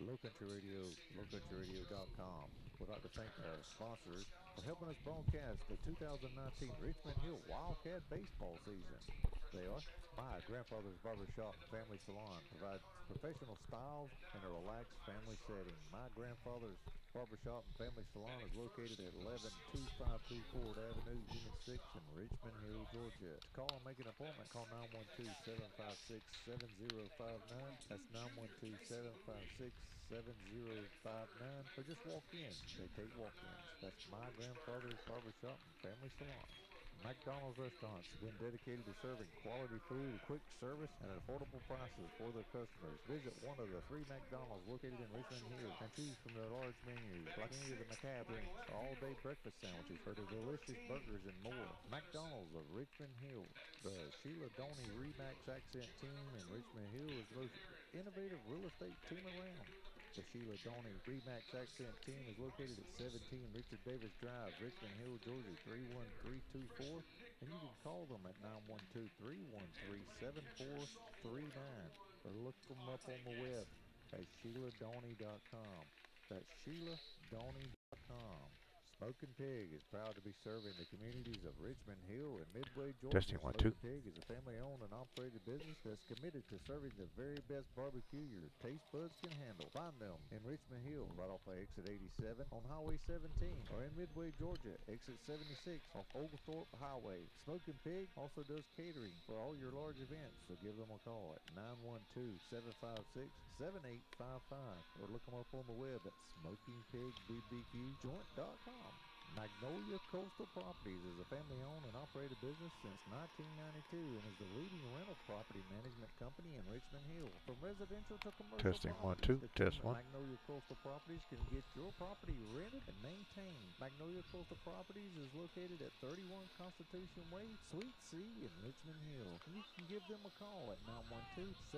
Low Country Radio, lowcountryradio.com. We'd like to thank our sponsors for helping us broadcast the 2019 Richmond Hill Wildcat baseball season. They are My Grandfather's Barbershop and Family Salon, provides professional styles in a relaxed family setting. My Grandfather's Barbershop and Family Salon is located at 11252 Ford Avenue, Unit 6 in Richmond Hill, Georgia. To call and make an appointment, call 912-756-7059. That's 912-756-7059. Or just walk in. They take walk-ins. That's My Grandfather's Barbershop and Family Salon. McDonald's restaurants have been dedicated to serving quality food, quick service, and at affordable prices for their customers. Visit one of the 3 McDonald's located in Richmond Hill and choose from their large menus, like any of the McCabe drinks, all-day breakfast sandwiches, or the delicious burgers and more. McDonald's of Richmond Hill. The Sheila Doney Remax Accent Team in Richmond Hill is the most innovative real estate team around. The Sheila Doney Remax Accent Team is located at 17 Richard Davis Drive, Richmond Hill, Georgia 31324, and you can call them at 912-313-7439 or look them up on the web at SheilaDoney.com. That's SheilaDoney.com. Smoking Pig is proud to be serving the communities of Richmond Hill and Midway, Georgia. Testing one, two. Smoking Pig is a family-owned and operated business that's committed to serving the very best barbecue your taste buds can handle. Find them in Richmond Hill, right off of exit 87 on Highway 17, or in Midway, Georgia, exit 76 off Oglethorpe Highway. Smoking Pig also does catering for all your large events, so give them a call at 912-756-7855 or look them up on the web at smokingpigbbqjoint.com. Magnolia Coastal Properties is a family-owned and operated business since 1992 and is the leading rental property management company in Richmond Hill. From residential to commercial Testing one, properties, two. the team Test at one. Magnolia Coastal Properties can get your property rented and maintained. Magnolia Coastal Properties is located at 31 Constitution Way, Suite C in Richmond Hill. And you can give them a call at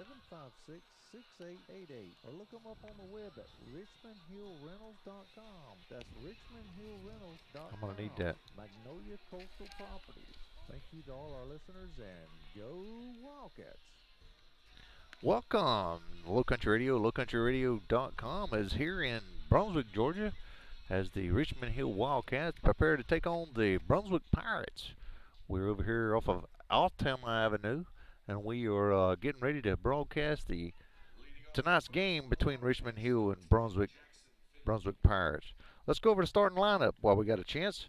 912-756-6888 or look them up on the web at richmondhillrentals.com. That's richmondhillrentals.com. I'm gonna need that. Magnolia Coastal Properties. Thank you to all our listeners and go Wildcats. Welcome. Low Country Radio, lowcountryradio.com is here in Brunswick, Georgia, as the Richmond Hill Wildcats prepare to take on the Brunswick Pirates. We're over here off of Altamont Avenue, and we are getting ready to broadcast tonight's game between Richmond Hill and Brunswick Pirates. Let's go over the starting lineup while we got a chance.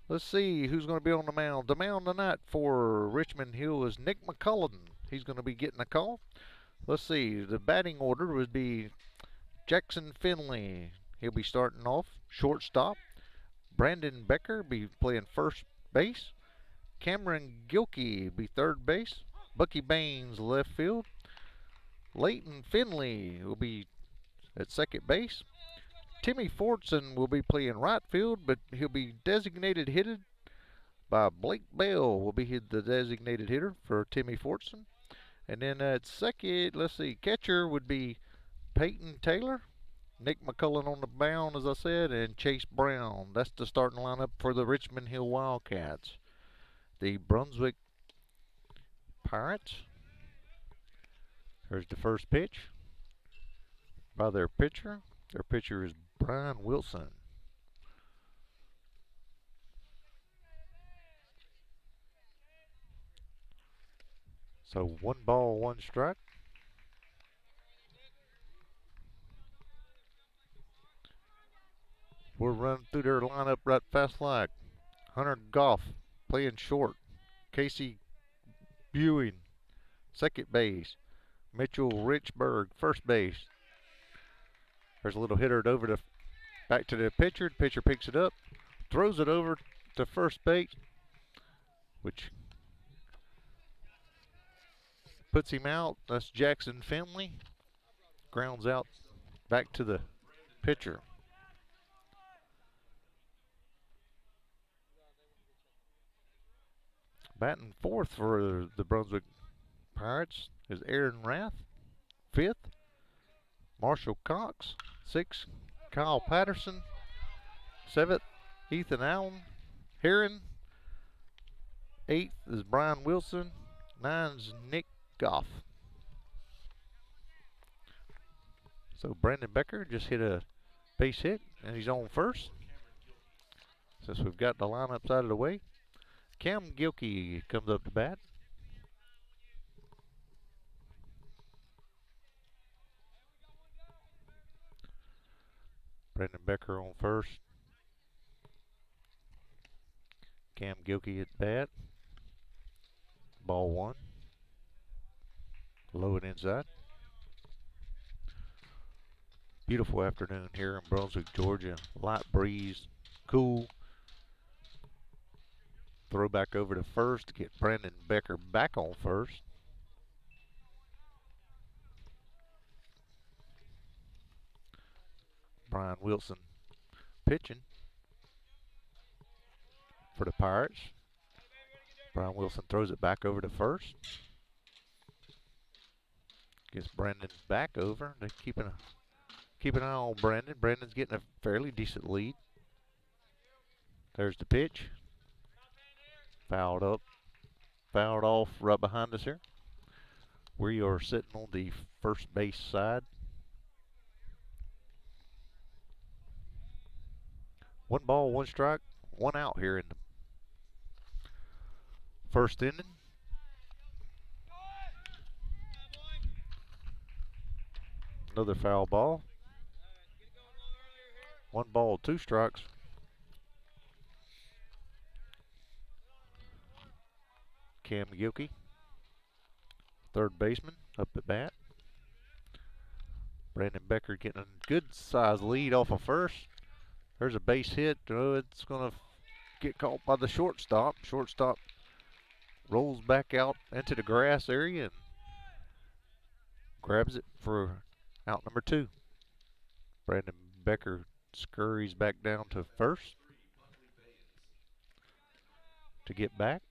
Let's see who's going to be on the mound. The mound tonight for Richmond Hill is Nick McCullen. He's going to be getting a call. Let's see. The batting order would be Jackson Finley. He'll be starting off. Shortstop. Brandon Becker be playing first base. Cameron Gilkey be third base. Bucky Baines left field. Leighton Finley will be at second base. Timmy Fordson will be playing right field, but he'll be designated hitter by Blake Bell will be the designated hitter for Timmy Fordson. And then at second, let's see, catcher would be Peyton Taylor, Nick McCullen on the mound, as I said, and Chase Brown. That's the starting lineup for the Richmond Hill Wildcats. The Brunswick Pirates. Here's the first pitch by their pitcher. Their pitcher is Brian Wilson. So 1 ball, 1 strike. We're running through their lineup right fast like Hunter Goff playing short. Casey Buing, second base. Mitchell Richburg, first base. There's a little hitter over back to the pitcher. The pitcher picks it up, throws it over to first base, which puts him out. That's Jackson Finley. Grounds out back to the pitcher. Batting fourth for the Brunswick Pirates is Aaron Rath. Fifth, Marshall Cox. Sixth, Kyle Patterson. Seventh, Ethan Allen. Heron. Eighth is Brian Wilson. Nine's Nick Goff. So Brandon Becker just hit a base hit, and he's on first. Since we've got the lineups out of the way, Cam Gilkey comes up to bat. Brandon Becker on first. Cam Gilkey at bat. Ball one. Low and inside. Beautiful afternoon here in Brunswick, Georgia. Light breeze, cool. Throw back over to first to get Brandon Becker back on first. Brian Wilson pitching for the Pirates. Brian Wilson throws it back over to first. Gets Brandon back over. They're keep an eye on Brandon. Brandon's getting a fairly decent lead. There's the pitch. Fouled up. Fouled off right behind us here. We are sitting on the first base side. One ball, one strike, one out here in the first inning. Another foul ball. One ball, two strikes. Cam Gilkey, third baseman, up at bat. Brandon Becker getting a good size lead off of first. There's a base hit. Oh, it's going to get caught by the shortstop. Shortstop rolls back out into the grass area and grabs it for out number two. Brandon Becker scurries back down to first to get back,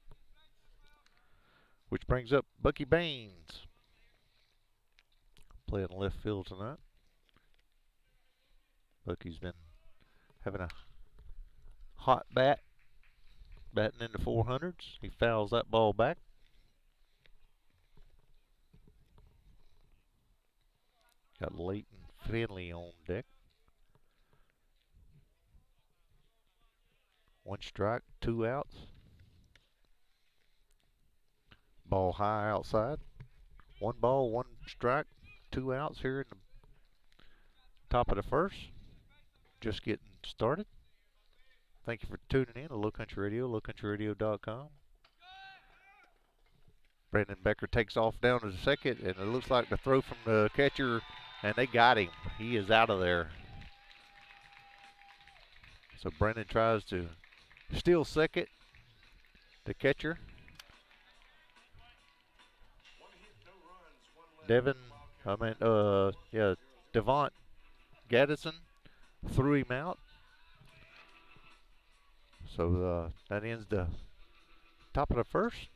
which brings up Bucky Baines, playing left field tonight. Bucky's been having a hot bat, batting in the 400s. He fouls that ball back. Got Leighton Finley on deck. One strike, two outs. Ball high outside. One ball, one strike, two outs here in the top of the first. Just getting started. Thank you for tuning in to Low Country Radio, lowcountryradio.com. Brandon Becker takes off down to the second, and it looks like the throw from the catcher, and they got him. He is out of there. So Brandon tries to steal second. The catcher, Devont Gaddison threw him out. So that ends the top of the first.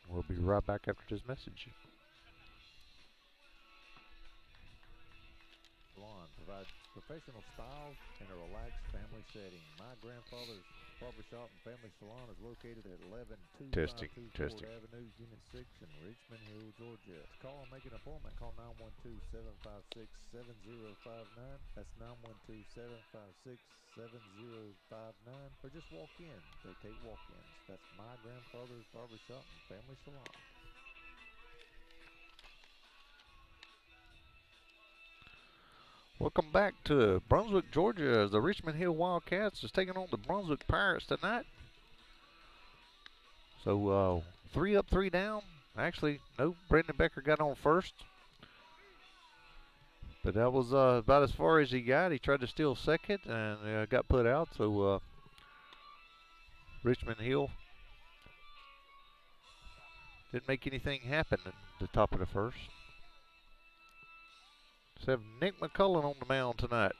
We'll be right back after this message. Salon provides professional styles in a relaxed family setting. My grandfather's barbershop and family salon is located at 11252 Ford Avenue, Unit 6 in Richmond Hill, Georgia. To call and make an appointment, call 912-756-7059. That's 912-756-7059. Or just walk in. They take walk-ins. That's My Grandfather's Barbershop and Family Salon. Welcome back to Brunswick, Georgia, as the Richmond Hill Wildcats is taking on the Brunswick Pirates tonight. So 3 up, 3 down. Actually, no, Brandon Becker got on first. But that was about as far as he got. He tried to steal second and got put out. So Richmond Hill didn't make anything happen at the top of the first. Let's have Nick McCullen on the mound tonight.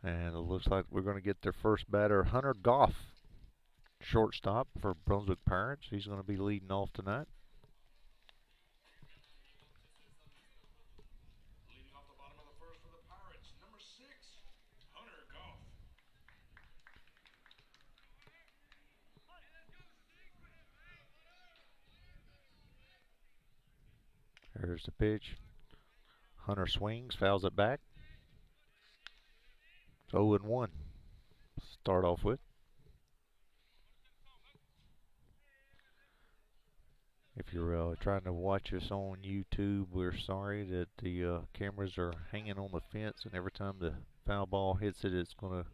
And it looks like we're going to get their first batter, Hunter Goff, shortstop for Brunswick Pirates. He's going to be leading off tonight. Leading off the bottom of the first for the Pirates, number 6, Hunter Goff. There's the pitch. Hunter swings, fouls it back. It's 0-1. Start off with. If you're trying to watch us on YouTube, we're sorry that the cameras are hanging on the fence, and every time the foul ball hits it, it's going to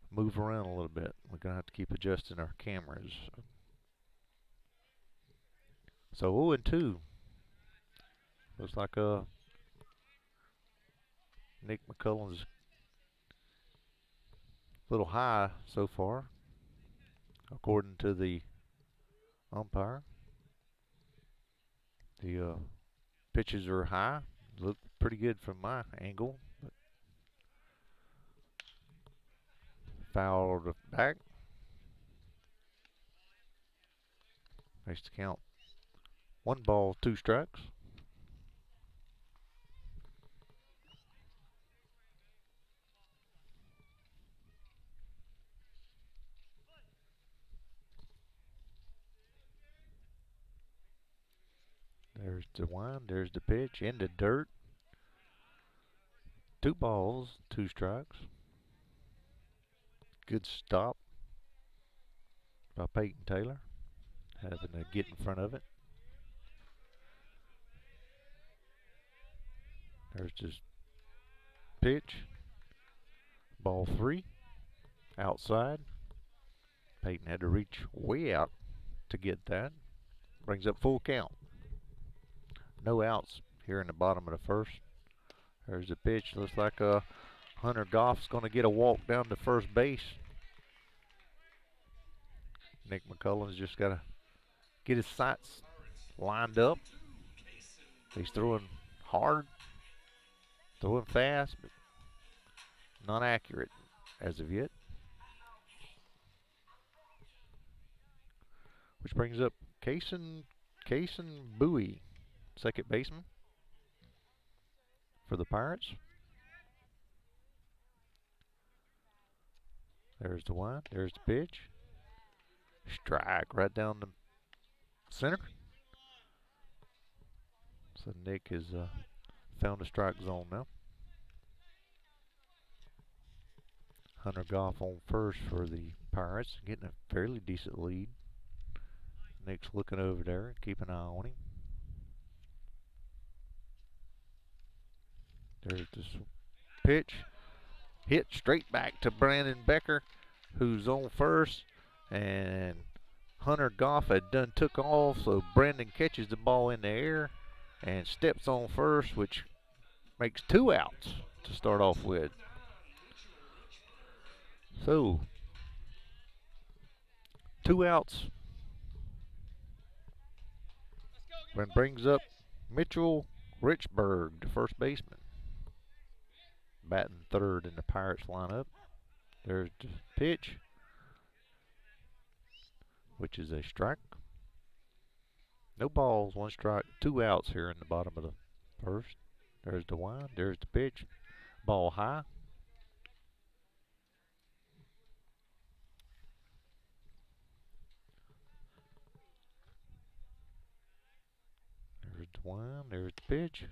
move around a little bit. We're going to have to keep adjusting our cameras. So 0-2. Looks like Nick McCullen's a little high so far, according to the umpire. The pitches are high. Look pretty good from my angle. But fouled back. Makes the count 1 ball, 2 strikes. There's the wind, there's the pitch, in the dirt. 2 balls, 2 strikes. Good stop by Peyton Taylor, having to get in front of it. There's this pitch. Ball 3, outside. Peyton had to reach way out to get that. Brings up full count. No outs here in the bottom of the first. There's the pitch. Looks like Hunter Goff's going to get a walk down to first base. Nick McCullen's just got to get his sights lined up. He's throwing hard, throwing fast, but not accurate as of yet. Which brings up Kaysen Bowie, second baseman for the Pirates. There's the wind, there's the pitch. Strike right down the center. So Nick has found a strike zone now. Hunter Goff on first for the Pirates, getting a fairly decent lead. Nick's looking over there, keep an eye on him. There's this pitch. Hit straight back to Brandon Becker, who's on first. And Hunter Goff had done took off, so Brandon catches the ball in the air and steps on first, which makes 2 outs to start off with. So 2 outs. And brings up Mitchell Richburg, the first baseman, batting third in the Pirates lineup. There's the pitch, which is a strike. No balls, 1 strike, 2 outs here in the bottom of the first. There's the wind, there's the pitch. Ball high. There's the wind, there's the pitch.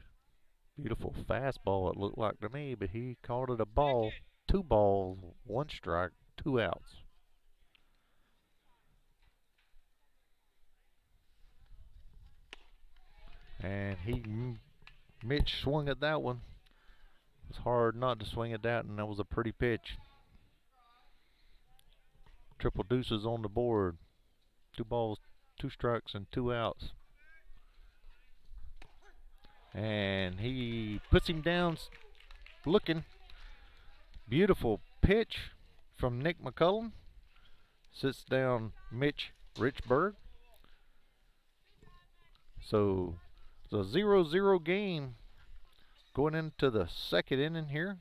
Beautiful fastball it looked like to me, but he called it a ball. 2 balls, 1 strike, 2 outs. And Mitch swung at that one. It was hard not to swing at that, and that was a pretty pitch. Triple deuces on the board. 2 balls, 2 strikes, and 2 outs. And he puts him down looking. Beautiful pitch from Nick McCullen. Sits down Mitch Richburg. So it's a 0-0 game going into the second inning here.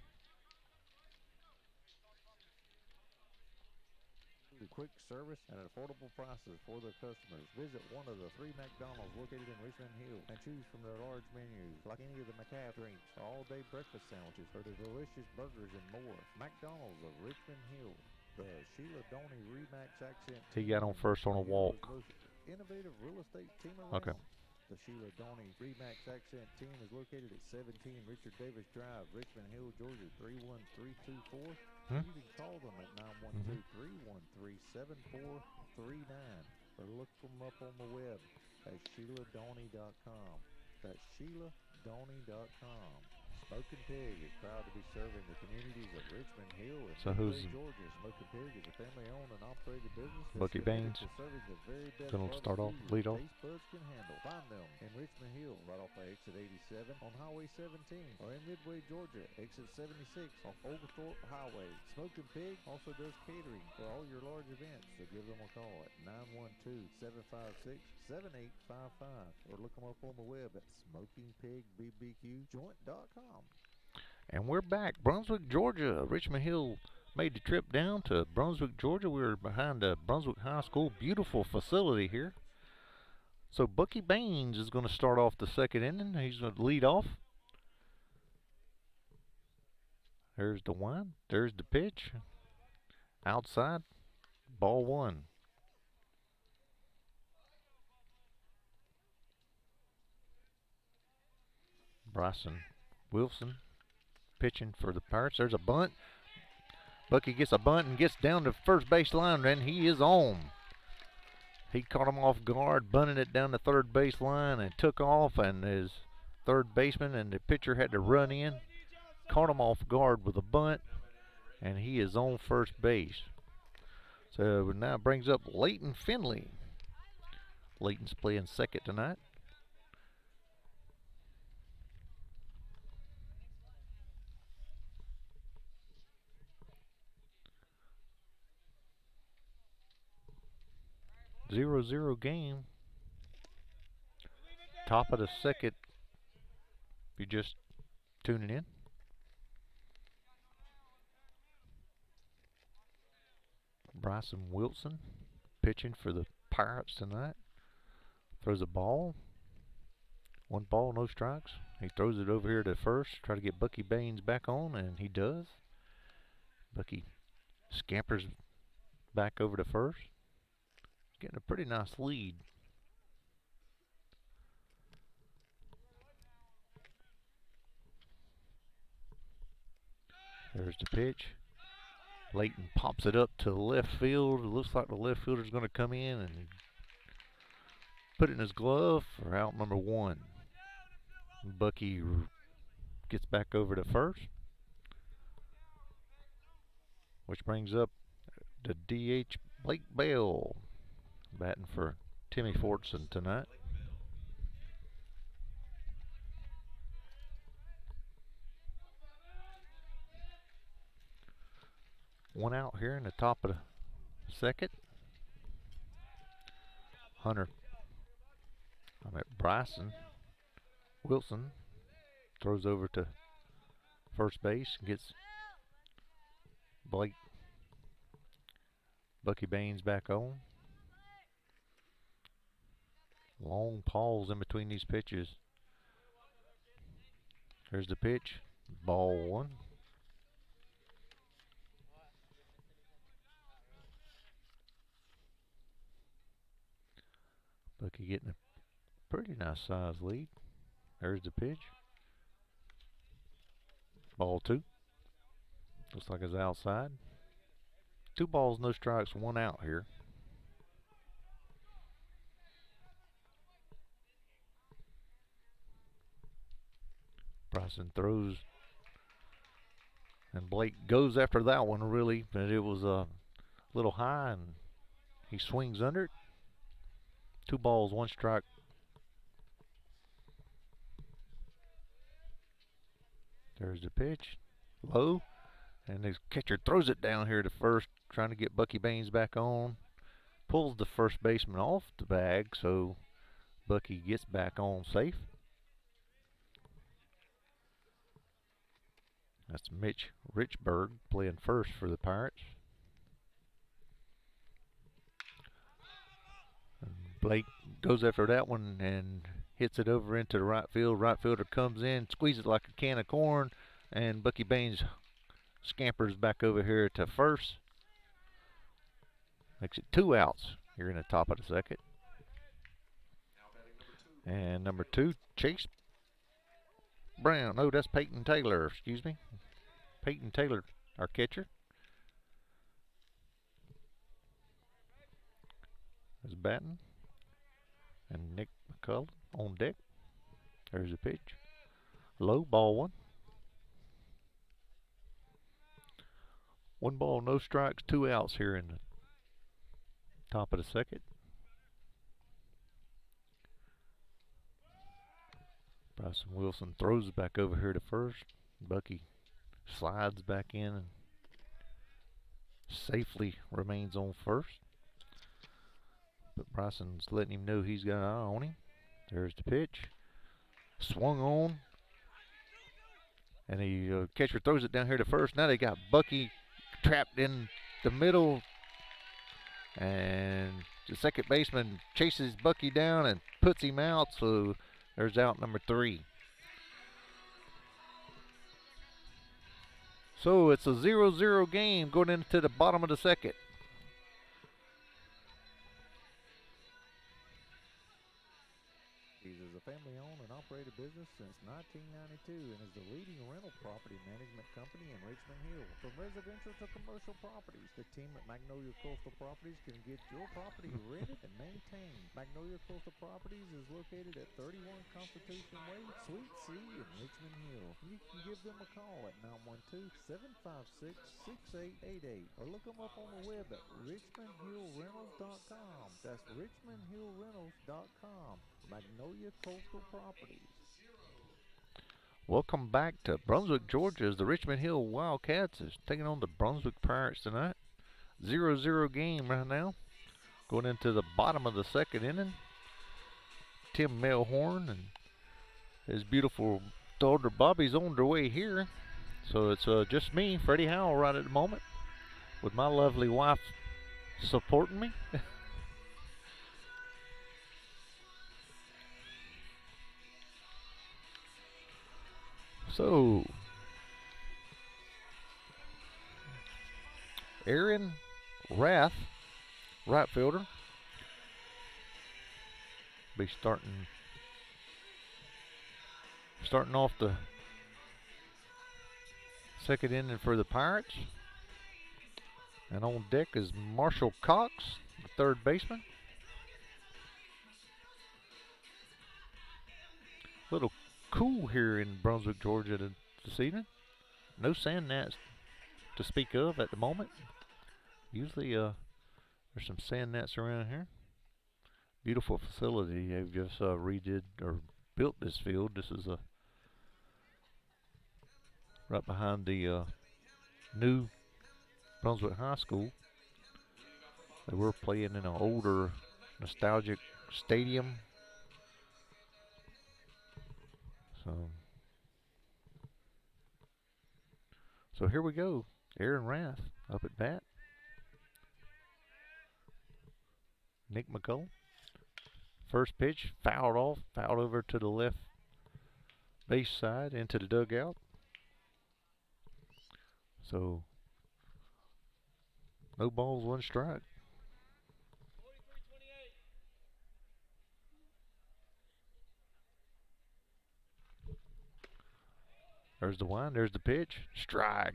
Quick service and affordable prices for their customers. Visit one of the 3 McDonald's located in Richmond Hill and choose from their large menus like any of the McCaff drinks, all-day breakfast sandwiches, or the delicious burgers and more. McDonald's of Richmond Hill, the Sheila Doney Remax accent. He got on first on a walk. Innovative real estate team around. Okay. The Sheila Donnie Remax Accent team is located at 17 Richard Davis Drive, Richmond Hill, Georgia, 31324. Hmm? You can call them at 912-313-7439 or look them up on the web at SheilaDonnie.com. That's SheilaDonnie.com. Smoking Pig is proud to be serving the communities of Richmond Hill and So who's Georgia. Smoking Pig is a family-owned and operated business that's Bucky committed Baines to serving the very best gonna barbecue start off, your lead off. taste buds can handle. Find them in Richmond Hill, right off of exit 87 on Highway 17, or in Midway, Georgia, exit 76 off Oglethorpe Highway. Smoking Pig also does catering for all your large events, so give them a call at 912-756-7855 or look them up on the web at SmokingPigBBQJoint.com. And we're back. Brunswick, Georgia. Richmond Hill made the trip down to Brunswick, Georgia. We were behind Brunswick High School. Beautiful facility here. So Bucky Baines is going to start off the second inning. He's going to lead off. There's the one. There's the pitch. Outside. Ball one. Bryson Wilson pitching for the Pirates. There's a bunt. Bucky gets a bunt and gets down to first base line, and he is on. He caught him off guard, bunted it down the third base line and took off, and his third baseman and the pitcher had to run in. Caught him off guard with a bunt, and he is on first base. So now it brings up Leighton Finley. Leighton's playing second tonight. Zero game. Top of the second. If you're just tuning in. Bryson Wilson pitching for the Pirates tonight. Throws a ball. One ball, no strikes. He throws it over here to first. Try to get Bucky Baines back on, and he does. Bucky scampers back over to first. Getting a pretty nice lead. There's the pitch. Leighton pops it up to left field. It looks like the left fielder's going to come in and put it in his glove for out number one. Bucky gets back over to first, which brings up the DH Blake Bell, batting for Timmy Fortson tonight. One out here in the top of the second. Bryson Wilson throws over to first base, gets Bucky Baines back on. Long pause in between these pitches. There's the pitch. Ball one. Bucky getting a pretty nice size lead. There's the pitch. Ball two. Looks like it's outside. 2 balls, no strikes, 1 out here. Bryson throws, and Blake goes after that one really, but it was a little high, and he swings under it. 2 balls, 1 strike. There's the pitch, low, and the catcher throws it down here to first, trying to get Bucky Baines back on. Pulls the first baseman off the bag, so Bucky gets back on safe. That's Mitch Richburg playing first for the Pirates. And Blake goes after that one and hits it over into the right field. Right fielder comes in, squeezes it like a can of corn, and Bucky Baines scampers back over here to first. Makes it 2 outs here in the top of the second. And number 2, Chase Brown. No, that's Peyton Taylor, excuse me. Peyton Taylor, our catcher. Is batting. And Nick McCullough on deck. There's the pitch. Low, ball 1. 1 ball, no strikes, 2 outs here in the top of the second. Bryson Wilson throws it back over here to first. Bucky slides back in and safely remains on first. But Bryson's letting him know he's got an eye on him. There's the pitch. Swung on. And the catcher throws it down here to first. Now they got Bucky trapped in the middle. And the second baseman chases Bucky down and puts him out. So there's out number 3. So it's a 0-0 game going into the bottom of the second. Is a family-owned and operated business since 1992 and is the leading rental property management company in Richmond Hill. From residential to commercial properties, the team at Magnolia Coastal Properties can get your property rented and maintained. Magnolia Coastal Properties is located at 31 Constitution Way, Suite C in Richmond Hill. You can give them a call at 912-756-6888 or look them up on the web at richmondhillrentals.com. That's richmondhillrentals.com. Magnolia Coastal Properties. Welcome back to Brunswick, Georgia, as the Richmond Hill Wildcats is taking on the Brunswick Pirates tonight. 0-0 game right now. Going into the bottom of the second inning. Tim Melhorn and his beautiful daughter Bobby's on their way here. So it's just me, Freddie Howell, right at the moment, with my lovely wife supporting me. So, Aaron Rath, right fielder, be starting off the second inning for the Pirates. And on deck is Marshall Cox, the third baseman. Little cool here in Brunswick, Georgia this evening. No sand gnats to speak of at the moment. Usually there's some sand gnats around here. Beautiful facility. They've just redid or built this field. This is right behind the new Brunswick High School. They were playing in an older nostalgic stadium. So here we go. Aaron Rath up at bat. Nick McCullough. First pitch, fouled off, fouled over to the left base side into the dugout. So no balls, 1 strike. There's the wind, there's the pitch. Strike.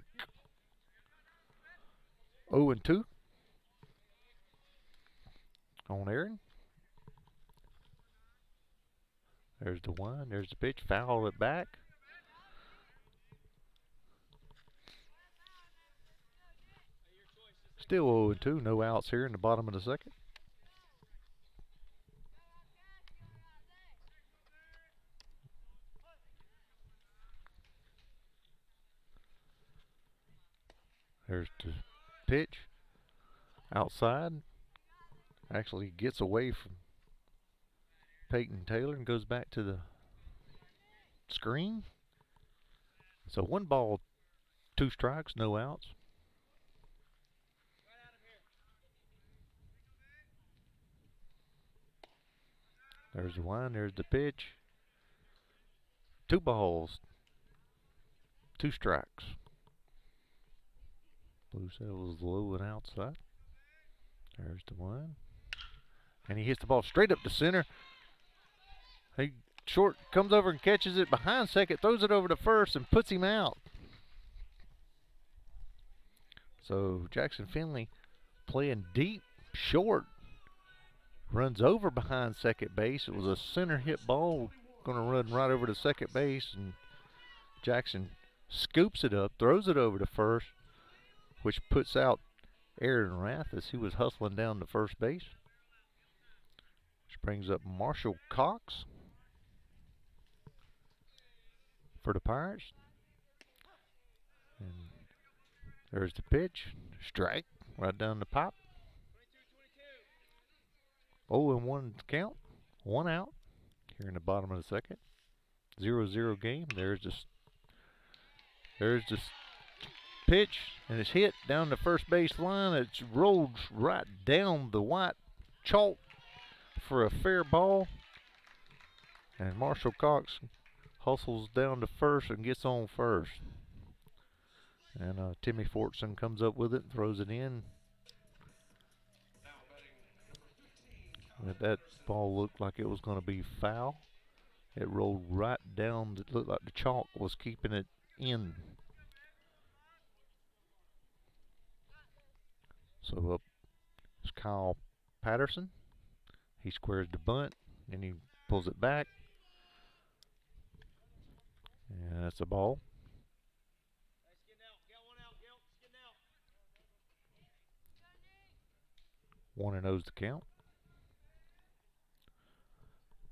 0-2 on Aaron. There's the wind, there's the pitch. Foul it back. Still 0-2, no outs here in the bottom of the second. There's the pitch. Outside. Actually gets away from Peyton Taylor and goes back to the screen. So 1 ball, 2 strikes, no outs. There's the wind, there's the pitch. 2 balls, 2 strikes. Blue Sails low and outside. There's the one. And he hits the ball straight up the center. He short comes over and catches it behind second, throws it over to first, and puts him out. So Jackson Finley playing deep, short, runs over behind second base. It was a center hit ball, going to run right over to second base, and Jackson scoops it up, throws it over to first, which puts out Aaron Rath as he was hustling down to first base. Which brings up Marshall Cox for the Pirates. And there's the pitch. Strike right down the pipe. 0-1 count. 1 out here in the bottom of the second. 0-0 game. There's the pitch, and it's hit down the first base line. It's rolled right down the white chalk for a fair ball. And Marshall Cox hustles down to first and gets on first. And Timmy Fortson comes up with it and throws it in. But that ball looked like it was going to be foul. It rolled right down. It looked like the chalk was keeping it in. So up is Kyle Patterson. He squares the bunt, and he pulls it back. And that's a ball. 1-0's the count.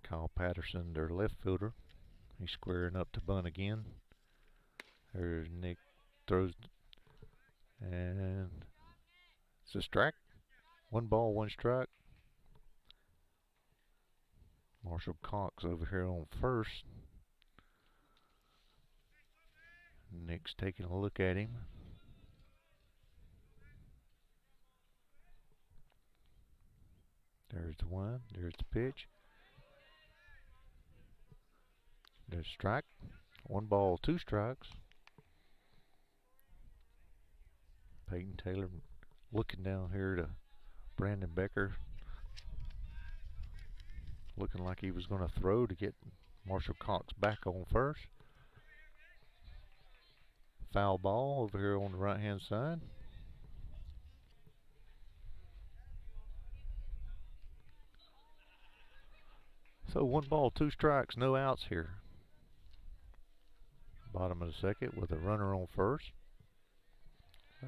Kyle Patterson, their left fielder. He's squaring up to bunt again. There's Nick, throws, and it's a strike. 1 ball, 1 strike. Marshall Cox over here on first. Nick's taking a look at him. There's the one. There's the pitch. There's a strike. 1 ball, 2 strikes. Peyton Taylor looking down here to Brandon Becker. Looking like he was going to throw to get Marshall Cox back on first. Foul ball over here on the right-hand side. So 1 ball, 2 strikes, no outs here. Bottom of the second with a runner on first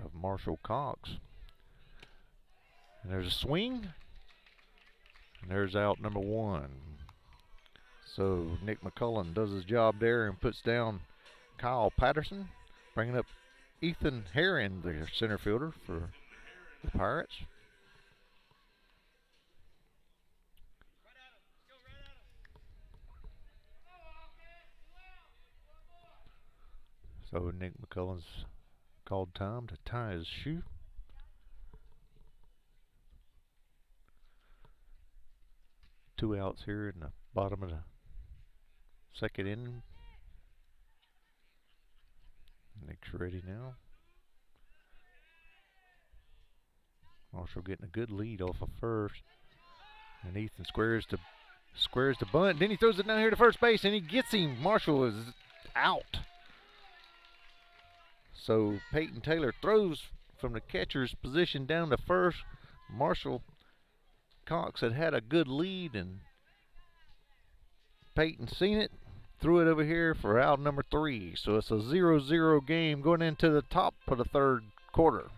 of Marshall Cox. And there's a swing. And there's out number 1. So Nick McCullen does his job there and puts down Kyle Patterson, bringing up Ethan Herron, the center fielder for the Pirates. So Nick McCullen's called time to tie his shoe. Two outs here in the bottom of the second inning. Nick's ready now. Marshall getting a good lead off of first. And Ethan squares the bunt. Then he throws it down here to first base and he gets him. Marshall is out. So Peyton Taylor throws from the catcher's position down to first. Marshall Cox had a good lead, and Peyton seen it, threw it over here for out number 3. So it's a 0-0 game going into the top of the third quarter.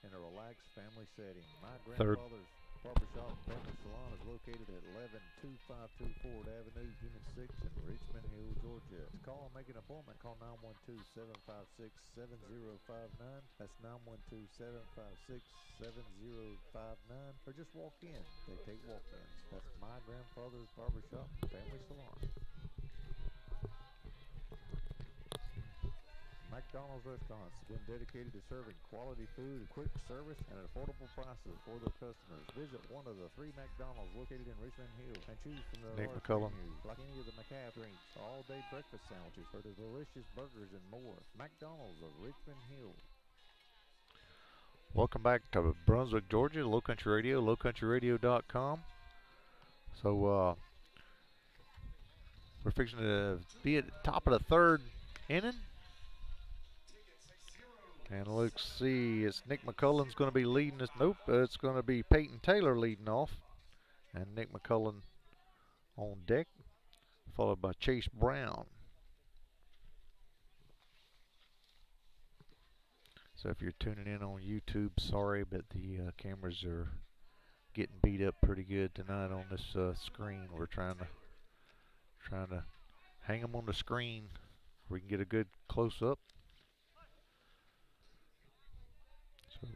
In a relaxed family setting, my grandfather's barbershop and family salon is located at 11252 Ford Avenue, Unit 6 in Richmond Hill, Georgia. To call and make an appointment, call 912-756-7059. That's 912-756-7059. Or just walk in. They take walk-ins. That's my grandfather's barbershop and family salon. McDonald's restaurants have been dedicated to serving quality food, quick service, and at affordable prices for their customers. Visit one of the 3 McDonald's located in Richmond Hill and choose from their Nick large McCullum. menus, like any of the McCaff drinks, all-day breakfast sandwiches, or the delicious burgers and more. McDonald's of Richmond Hill. Welcome back to Brunswick, Georgia, Low Country Radio, lowcountryradio.com. So we're fixing to be at the top of the third inning. And let's see, it's Nick McCullen's going to be leading us. Nope, it's going to be Peyton Taylor leading off. And Nick McCullen on deck, followed by Chase Brown. So if you're tuning in on YouTube, sorry, but the cameras are getting beat up pretty good tonight on this screen. We're trying to hang them on the screen where we can get a good close-up. So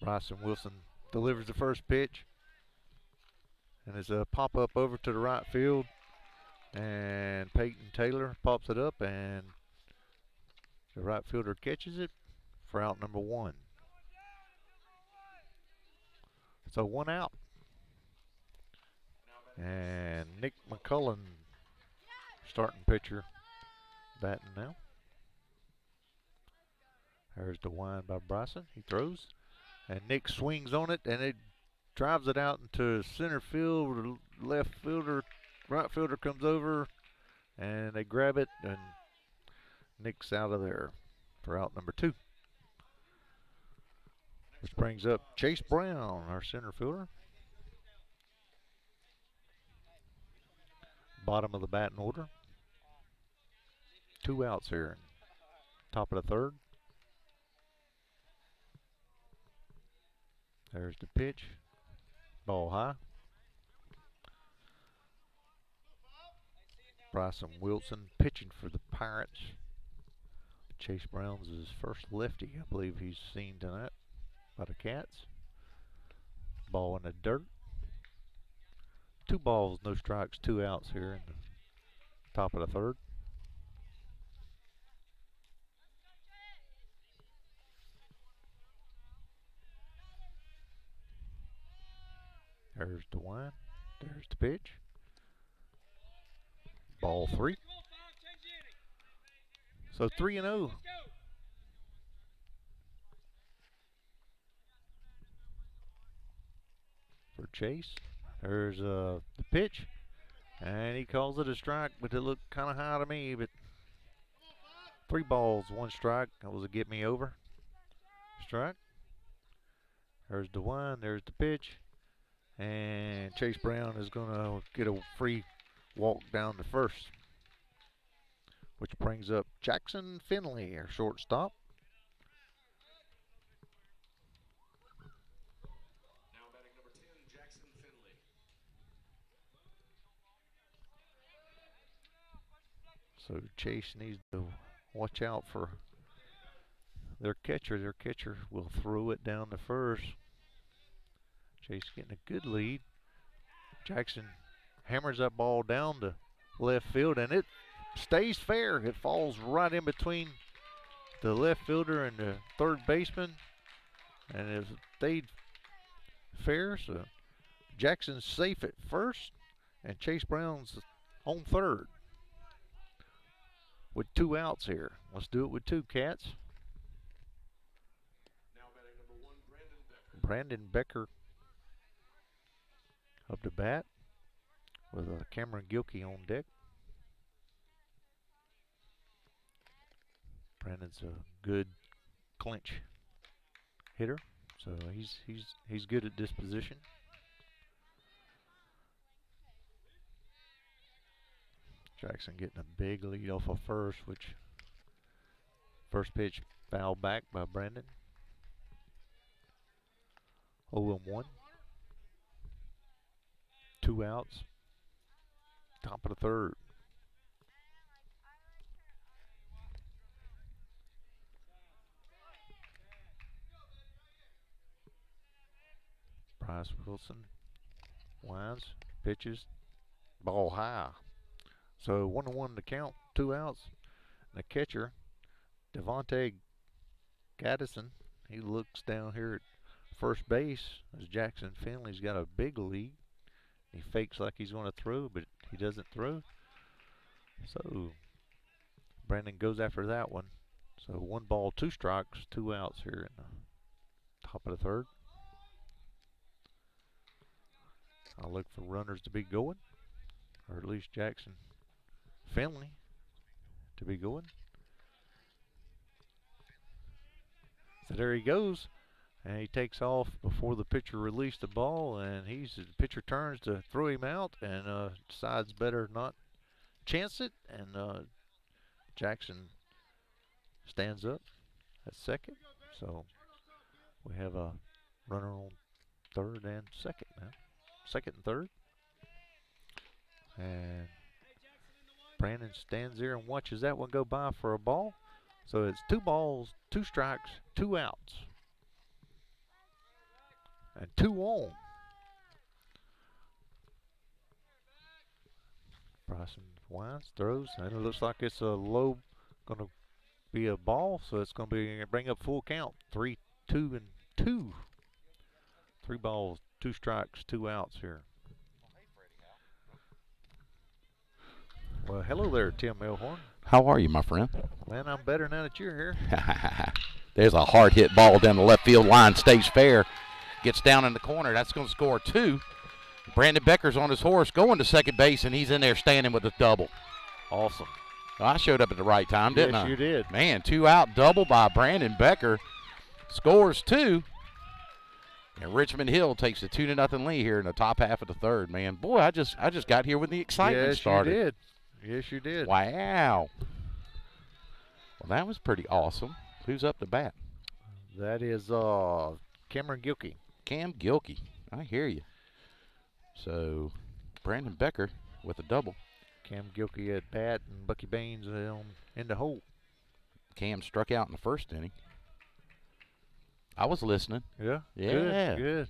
Bryson Wilson delivers the first pitch, and it's a pop-up over to the right field, and Peyton Taylor pops it up, and the right fielder catches it for out number one. So one out. And Nick McCullen, starting pitcher, batting now. There's the wind by Bryson. He throws, and Nick swings on it, and it drives it out into center field. Left fielder, right fielder comes over, and they grab it, and Nick's out of there for out number two. Which brings up Chase Brown, our center fielder. Bottom of the batting order. 2 outs here. Top of the third. There's the pitch. Ball high. Bryson Wilson pitching for the Pirates. Chase Brown's his first lefty, I believe he's seen tonight by the Cats. Ball in the dirt. 2 balls, no strikes, 2 outs here in the top of the third. There's the wind. There's the pitch. Ball 3. So 3-0. For Chase. There's the pitch, and he calls it a strike, but it looked kind of high to me. But 3 balls, 1 strike. That was a get me over strike. There's the wind. There's the pitch, and Chase Brown is going to get a free walk down to first, which brings up Jackson Finley, our shortstop. So Chase needs to watch out for their catcher. Their catcher will throw it down to first. Chase getting a good lead. Jackson hammers that ball down to left field, and it stays fair. It falls right in between the left fielder and the third baseman, and it stayed fair. So Jackson's safe at first, and Chase Brown's on third. With 2 outs here. Let's do it with 2, Cats. Now batting number 1, Brandon Becker up to bat with Cameron Gilkey on deck. Brandon's a good clinch hitter, so he's good at this position. Jackson getting a big lead off of first, which first pitch fouled back by Brandon. 0-1. 2 outs. Top of the third. Bryce Wilson winds, pitches, ball high. So 1-1 to count, 2 outs. And the catcher, Devontae Gaddison, he looks down here at first base as Jackson Finley's got a big lead. He fakes like he's going to throw, but he doesn't throw. So Brandon goes after that one. So 1 ball, 2 strikes, 2 outs here in the Top of the third. I'll look for runners to be going, or at least Jackson Finley to be going. So there he goes, and he takes off before the pitcher released the ball, and the pitcher turns to throw him out, and decides better not chance it, and Jackson stands up at second. So we have a runner on third and second now. Second and third. And Brandon stands there and watches that one go by for a ball. So it's 2 balls, 2 strikes, 2 outs. And 2 on. Bryson winds, throws, and it looks like it's a low, going to be a ball, so it's going to bring up full count. 3, 2, and 2. 3 balls, 2 strikes, 2 outs here. Well, hello there, Tim Milhorn. How are you, my friend? Man, I'm better now that you're here. There's a hard hit ball down the left field line. Stays fair. Gets down in the corner. That's going to score 2. Brandon Becker's on his horse going to second base, and he's in there standing with a double. Awesome. Well, I showed up at the right time, didn't I? Yes, you did. Man, 2 out double by Brandon Becker. Scores 2. And Richmond Hill takes a 2-0 lead here in the top half of the third. Man, boy, I just got here when the excitement started. Yes, you did. Yes, you did. Wow. Well, that was pretty awesome. Who's up to bat? That is Cameron Gilkey. Cam Gilkey. I hear you. So, Brandon Becker with a double. Cam Gilkey at bat and Bucky Baines in the hole. Cam struck out in the first inning. I was listening. Yeah? Yeah. Good.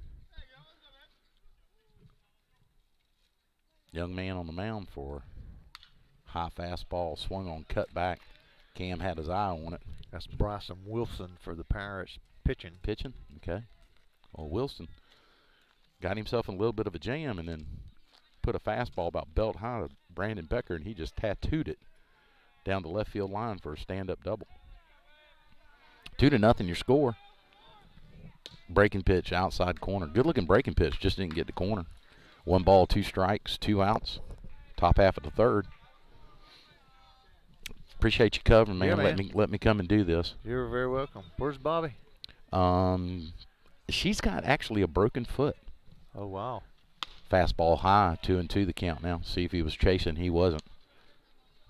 Young man on the mound for high fastball, swung on cutback. Cam had his eye on it. That's Bryson Wilson for the Pirates pitching. Pitching? Okay. Well, Wilson got himself in a little bit of a jam and then put a fastball about belt high to Brandon Becker, and he just tattooed it down the left field line for a stand-up double. 2-0 your score. Breaking pitch, outside corner. Good-looking breaking pitch, just didn't get the corner. 1 ball, 2 strikes, 2 outs. Top half of the third. Appreciate you covering, man. Yeah, man. Let me come and do this. You're very welcome. Where's Bobby? She's got actually a broken foot. Oh, wow. Fastball high, 2-2 the count now. See if he was chasing. He wasn't.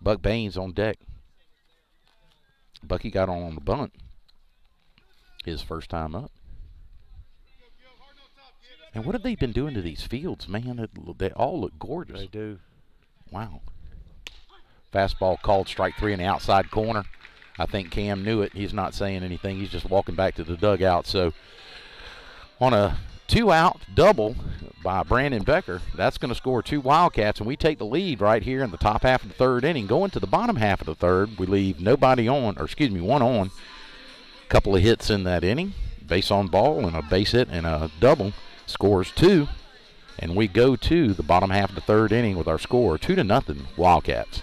Buck Baines on deck. Bucky got on the bunt. His first time up. And what have they been doing to these fields, man? They all look gorgeous. They do. Wow. Fastball called strike 3 in the outside corner. I think Cam knew it. He's not saying anything. He's just walking back to the dugout. So on a 2-out double by Brandon Becker, that's going to score 2 Wildcats, and we take the lead right here in the top half of the third inning. Going to the bottom half of the third, we leave nobody on, or excuse me, 1 on. Couple of hits in that inning, base on ball and a base hit and a double. Scores 2, and we go to the bottom half of the third inning with our score 2-0 Wildcats.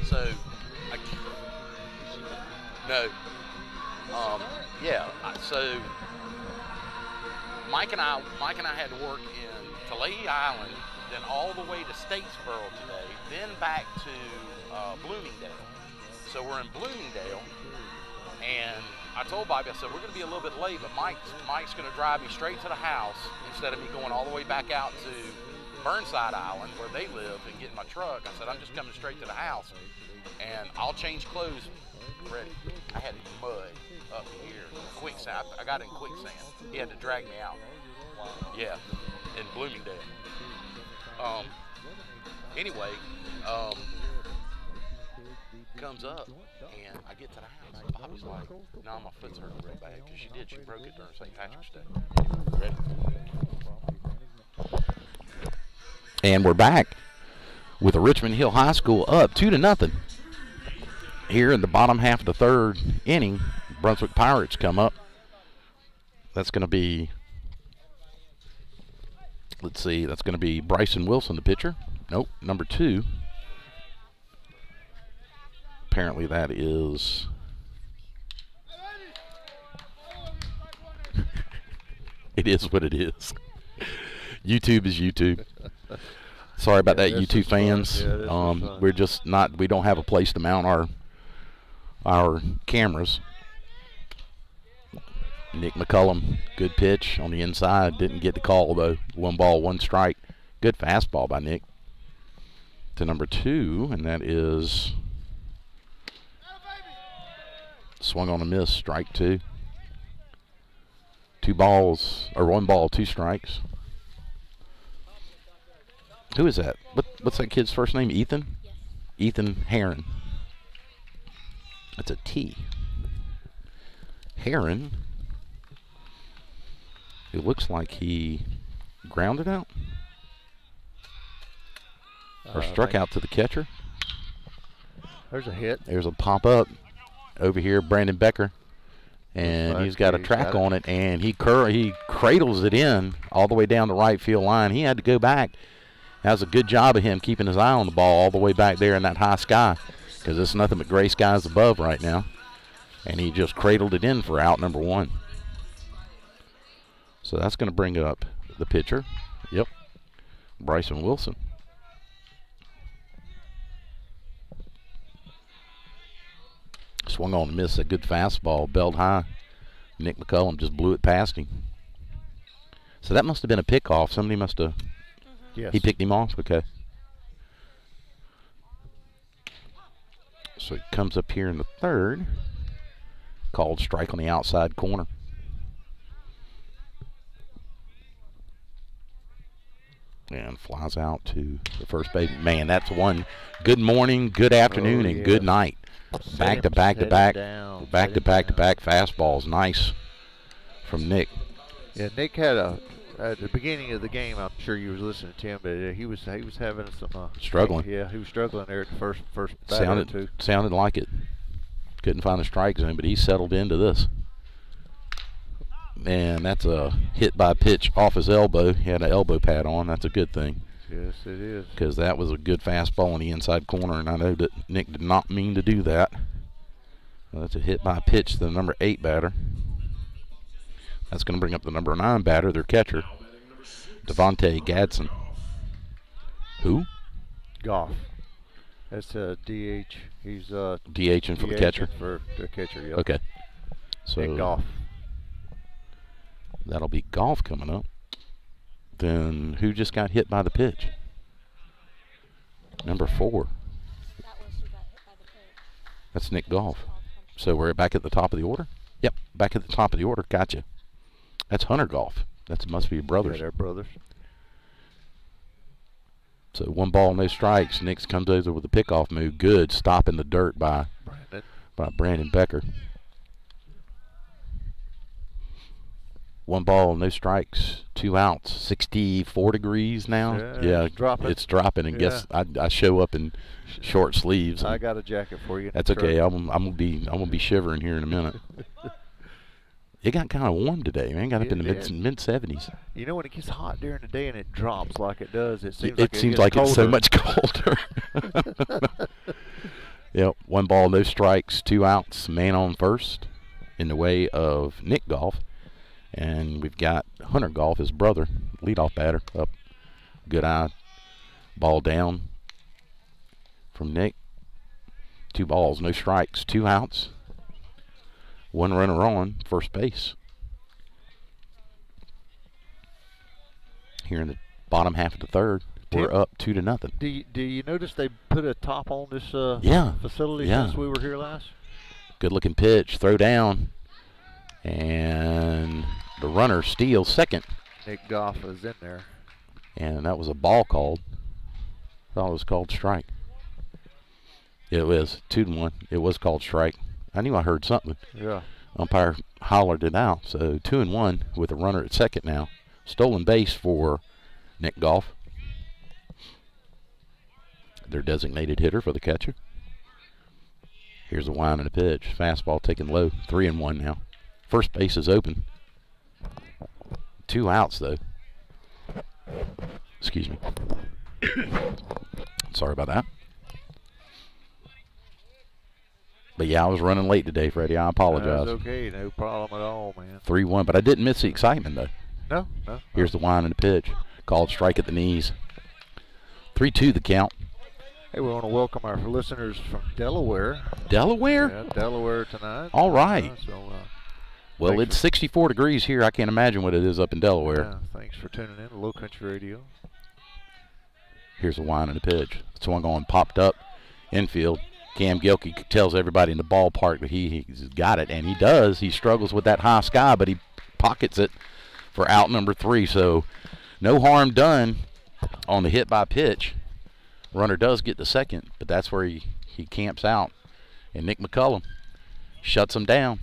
So, so Mike and I had to work in Tulare Island, then all the way to Statesboro today, then back to Bloomingdale. So we're in Bloomingdale, and I told Bobby, I said, we're going to be a little bit late, but Mike's going to drive me straight to the house instead of me going all the way back out to Burnside Island where they live and getting my truck. I said, I'm just coming straight to the house, and I'll change clothes ready. I had mud up here, quicksand. I got in quicksand. He had to drag me out. Yeah, in Bloomingdale. Anyway, comes up, and I get to the house, and Bobby's like, nah, my foot's hurting really bad, because she did. She broke it during St. Patrick's Day. Ready? And we're back with a Richmond Hill High School up 2-0. Here in the bottom half of the third inning, Brunswick Pirates come up. That's going to be Let's see. That's going to be Bryson Wilson, the pitcher. Nope, number 2. Apparently that is... It is what it is. YouTube is YouTube. Sorry about that, YouTube fans. We're just not. We don't have a place to mount our cameras. Nick McCullum, good pitch on the inside. Didn't get the call though. 1 ball, 1 strike. Good fastball by Nick. To number 2, and that is swung on a miss. Strike 2. 2 balls, or 1 ball, 2 strikes. Who is that? What's that kid's first name? Ethan? Yes. Ethan Heron. That's a T. Heron. It looks like he grounded out. Or struck out to the catcher. There's a hit. There's a pop up over here, Brandon Becker. And he's got a track on it, and he cradles it in all the way down the right field line. He had to go back. That was a good job of him keeping his eye on the ball all the way back there in that high sky, because it's nothing but gray skies above right now. And he just cradled it in for out number 1. So that's going to bring up the pitcher. Yep, Bryson Wilson. Swung on and missed a good fastball, belled high. Nick McCullum just blew it past him. So that must have been a pickoff. Somebody must have. Yes. He picked him off. Okay. So he comes up here in the 3rd. Called strike on the outside corner. And flies out to the first base. Man, that's one. Good morning, good afternoon, and good night. Back to back to back fastballs. Nice from Nick. Yeah, Nick had at the beginning of the game. I'm sure you was listening to him, but he was having some struggling. Yeah, he was struggling there at the first batter or two. Sounded like it. Couldn't find a strike zone, but he settled into this. Man, that's a hit by pitch off his elbow. He had an elbow pad on. That's a good thing. Yes, it is. Because that was a good fastball in the inside corner, and I know that Nick did not mean to do that. Well, that's a hit by pitch to the number 8 batter. That's going to bring up the number 9 batter, their catcher, Devontae Gadsden. Who? Goff. That's a DH. He's DHing for the catcher. For the catcher, yep. Okay. So and Goff. That'll be Goff coming up. Then who just got hit by the pitch? Number 4. That was who got hit by the pitch. That's Nick Goff. So we're back at the top of the order? Yep, back at the top of the order. Gotcha. That's Hunter Goff. That must be brothers. Yeah, they're brothers. So 1 ball, no strikes. Nick comes over with a pickoff move. Good stop in the dirt by Brandon Becker. 1 ball, no strikes, 2 outs. 64 degrees now. Yeah, it's dropping. It's dropping, and guess I show up in short sleeves. I got a jacket for you. That's okay. I'm gonna be shivering here in a minute. It got kind of warm today, man. Got up in the mid 70s. You know, when it gets hot during the day and it drops like it does, it seems like it's so much colder. Yep. 1 ball, no strikes, 2 outs. Man on first, in the way of Nick Goff. And we've got Hunter Goff, his brother, leadoff batter, up. Good eye. Ball down from Nick. 2 balls, no strikes, 2 outs. 1 runner on first base. Here in the bottom half of the 3rd, we're up 2-0. Do you notice they put a top on this facility since we were here last? Good looking pitch, throw down. And the runner steals second. Nick Goff is in there. And that was a ball called. I thought it was called strike. It was 2-1. It was called strike. I knew I heard something. Yeah. Umpire hollered it out. So 2-1 with a runner at second now. Stolen base for Nick Goff. Their designated hitter for the catcher. Here's a wind and a pitch. Fastball taken low. 3-1 now. First base is open. 2 outs, though. Excuse me. Sorry about that. But yeah, I was running late today, Freddie. I apologize. That's okay. No problem at all, man. 3-1, but I didn't miss the excitement, though. No. Here's the wind and the pitch. Called strike at the knees. 3-2 the count. Hey, we want to welcome our listeners from Delaware. Delaware? Yeah, Delaware tonight. All right. Well, thanks it's 64 degrees here. I can't imagine what it is up in Delaware. Yeah, thanks for tuning in to Low Country Radio. Here's the wind and the pitch. Swung on, popped up, infield. Cam Gilkey tells everybody in the ballpark that he's got it, and he does. He struggles with that high sky, but he pockets it for out number 3. So no harm done on the hit by pitch. Runner does get the second, but that's where he camps out. And Nick McCullum shuts him down.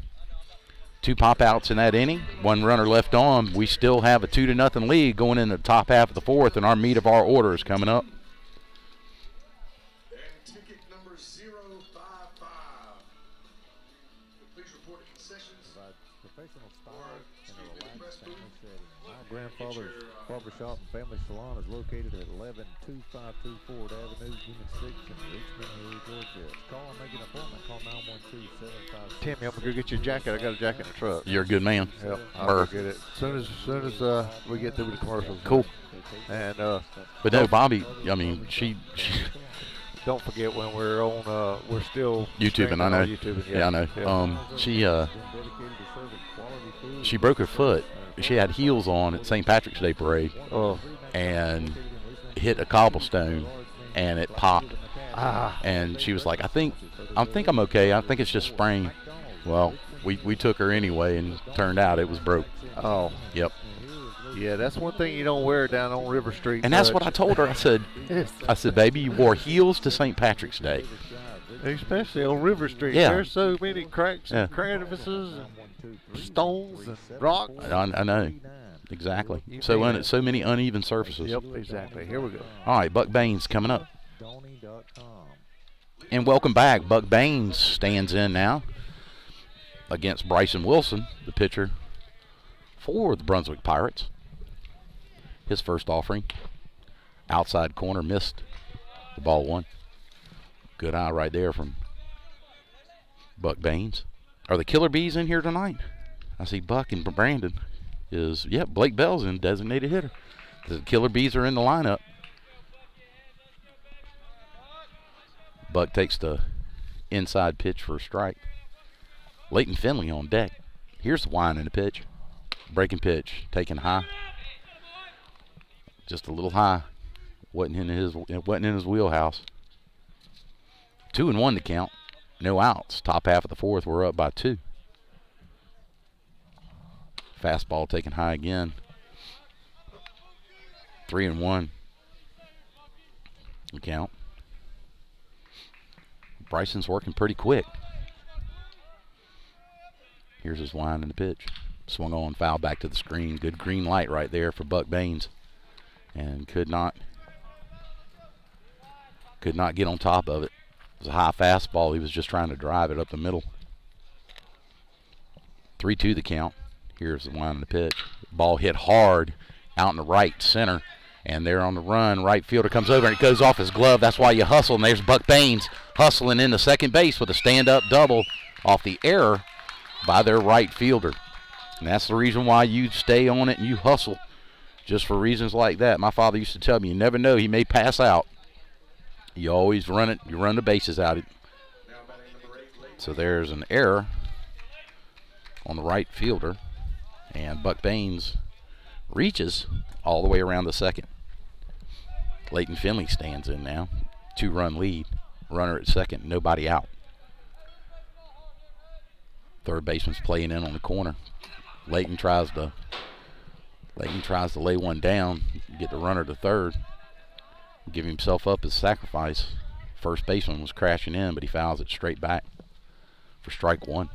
2 pop outs in that inning. 1 runner left on. We still have a 2-0 lead going into the top half of the 4th, and our meat of our order is coming up. And ticket number 055. Please report to concessions. Professional style in a relaxed family setting. My grandfather's barbershop and family salon is located at 11252 Ford Avenue, Unit 6 in Richmond Hill, Georgia. Call and make an appointment. Call 912-756. Timmy, I'm going to go get you a jacket. I got a jacket in the truck. You're a good man. Yep, I'll Burr. go get it. As soon as we get through with the commercials. Cool. And But no, Bobby, I mean, she don't forget when we're on, we're still YouTubing, I know. YouTubing, Yeah, I know. She broke her foot. She had heels on at St. Patrick's Day parade and hit a cobblestone, and it popped. And she was like, I think I'm okay. I think it's just sprained. Well, we took her anyway, and turned out it was broke. Oh. Yep. Yeah, that's one thing you don't wear down on River Street. And that's what I told her. I said, baby, you wore heels to St. Patrick's Day. Especially on River Street. Yeah. There's so many cracks and crevices and stones and rocks. I know. Exactly. So many uneven surfaces. Yep, exactly. Here we go. All right, Buck Baines coming up. And welcome back. Buck Baines stands in now against Bryson Wilson, the pitcher for the Brunswick Pirates. His first offering. Outside corner, missed. The ball 1. Good eye right there from Buck Baines. Are the Killer Bees in here tonight? I see Buck and Brandon is, Blake Bell's in, designated hitter. The Killer Bees are in the lineup. Buck takes the inside pitch for a strike. Leighton Finley on deck. Here's the wind in the pitch. Breaking pitch, taken high. Just a little high. Wasn't in his wheelhouse. 2-1 to count. No outs. Top half of the 4th, we're up by 2. Fastball taken high again. 3-1. The count. Bryson's working pretty quick. Here's his wind in the pitch. Swung on, foul back to the screen. Good green light right there for Buck Baines. And could not get on top of it. It was a high fastball. He was just trying to drive it up the middle. 3-2 the count. Here's the wind in the pitch. Ball hit hard out in the right center. And they're on the run. Right fielder comes over and it goes off his glove. That's why you hustle. And there's Buck Baines hustling into second base with a stand-up double off the error by their right fielder. And that's the reason why you stay on it and you hustle, just for reasons like that. My father used to tell me, you never know, he may pass out. You always run it. You run the bases out. So there's an error on the right fielder. And Buck Baines reaches all the way around the second. Leighton Finley stands in now. 2-run lead. Runner at second. Nobody out. Third baseman's playing in on the corner. Leighton tries to lay one down, get the runner to third, give himself up as sacrifice. First baseman was crashing in, but he fouls it straight back for strike 1.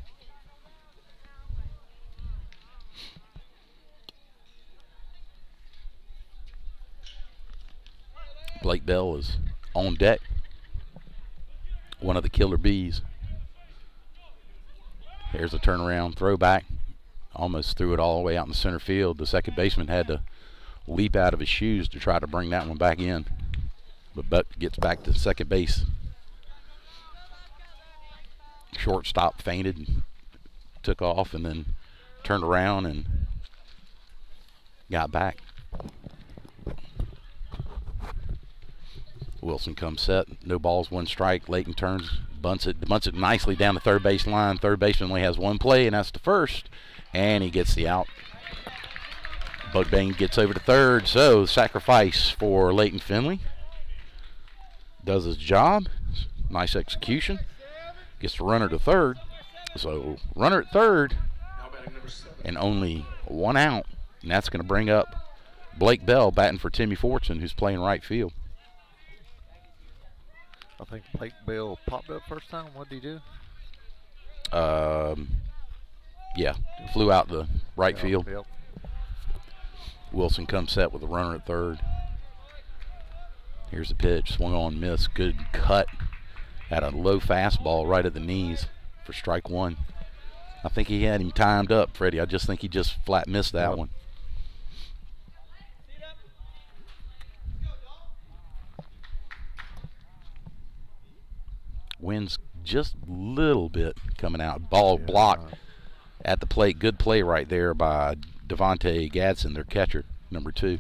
Blake Bell is on deck. One of the Killer Bees. Here's a turnaround throwback. Almost threw it all the way out in the center field. The second baseman had to leap out of his shoes to try to bring that one back in. But Buck gets back to second base. Shortstop fainted and took off and then turned around and got back. Wilson comes set. No balls, 1 strike. Layton turns, bunts it nicely down the third base line. Third baseman only has 1 play, and that's the first. And he gets the out. Buck Bain gets over to third. So sacrifice for Layton Finley. Does his job. Nice execution. Gets the runner to third. So runner at third and only 1 out. And that's going to bring up Blake Bell batting for Timmy Fortson, who's playing right field. I think Blake Bell popped up first time. What did he do? Yeah, flew out the right field. Yep. Wilson comes set with a runner at third. Here's the pitch. Swung on, miss. Good cut. Had a low fastball right at the knees for strike 1. I think he had him timed up, Freddie. I just think he just flat missed that one. Wind's just a little bit coming out. Ball blocked at the plate. Good play right there by Devontae Gadsden, their catcher, number 2.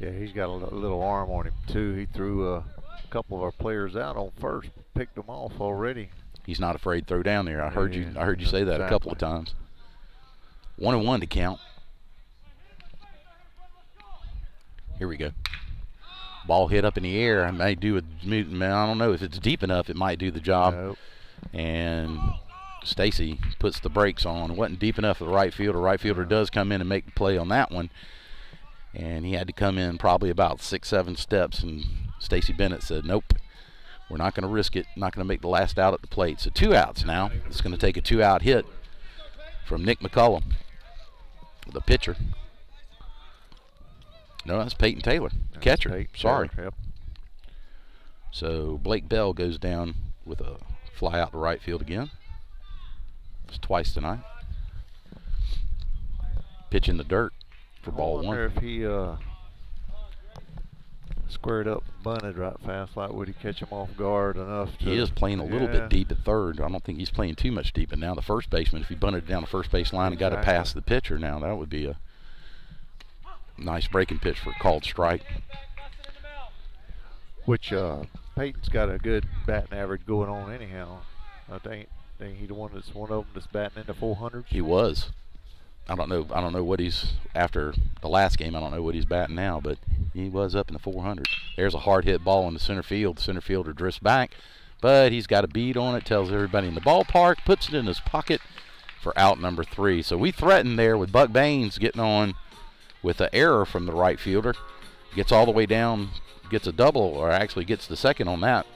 Yeah, he's got a little arm on him too. He threw a couple of our players out on first, picked them off already. He's not afraid to throw down there. I heard you say that a couple of times. 1-1 to count. Here we go. Ball hit up in the air. I may do a man. I don't know if it's deep enough. It might do the job. Nope. And Stacy puts the brakes on. It wasn't deep enough for the right fielder. Right fielder does come in and make the play on that one. And he had to come in probably about 6-7 steps. And Stacy Bennett said, "Nope, we're not going to risk it. Not going to make the last out at the plate." So 2 outs now. It's going to take a 2-out hit from Nick McCullum, the pitcher. No, that's Peyton Taylor, catcher. Peyton Sorry. Taylor, yep. So Blake Bell goes down with a fly out to right field again. It's twice tonight. Pitch in the dirt for ball 1. I wonder if he squared up and bunted right fast. Like, would he catch him off guard enough to? He is playing a little bit deep at third. I don't think he's playing too much deep. And now the first baseman, if he bunted it down the first base line and got it past the pitcher, now that would be a nice breaking pitch for a called strike. Which Peyton's got a good batting average going on anyhow. I think he the one of them that's batting into 400s. He was. I don't know what he's after the last game. I don't know what he's batting now, but he was up in the 400s. There's a hard hit ball in the center field. The center fielder drifts back, but he's got a bead on it. Tells everybody in the ballpark. Puts it in his pocket for out number 3. So we threatened there with Buck Baines getting on with an error from the right fielder. Gets all the way down, gets a double, or actually gets the second on that,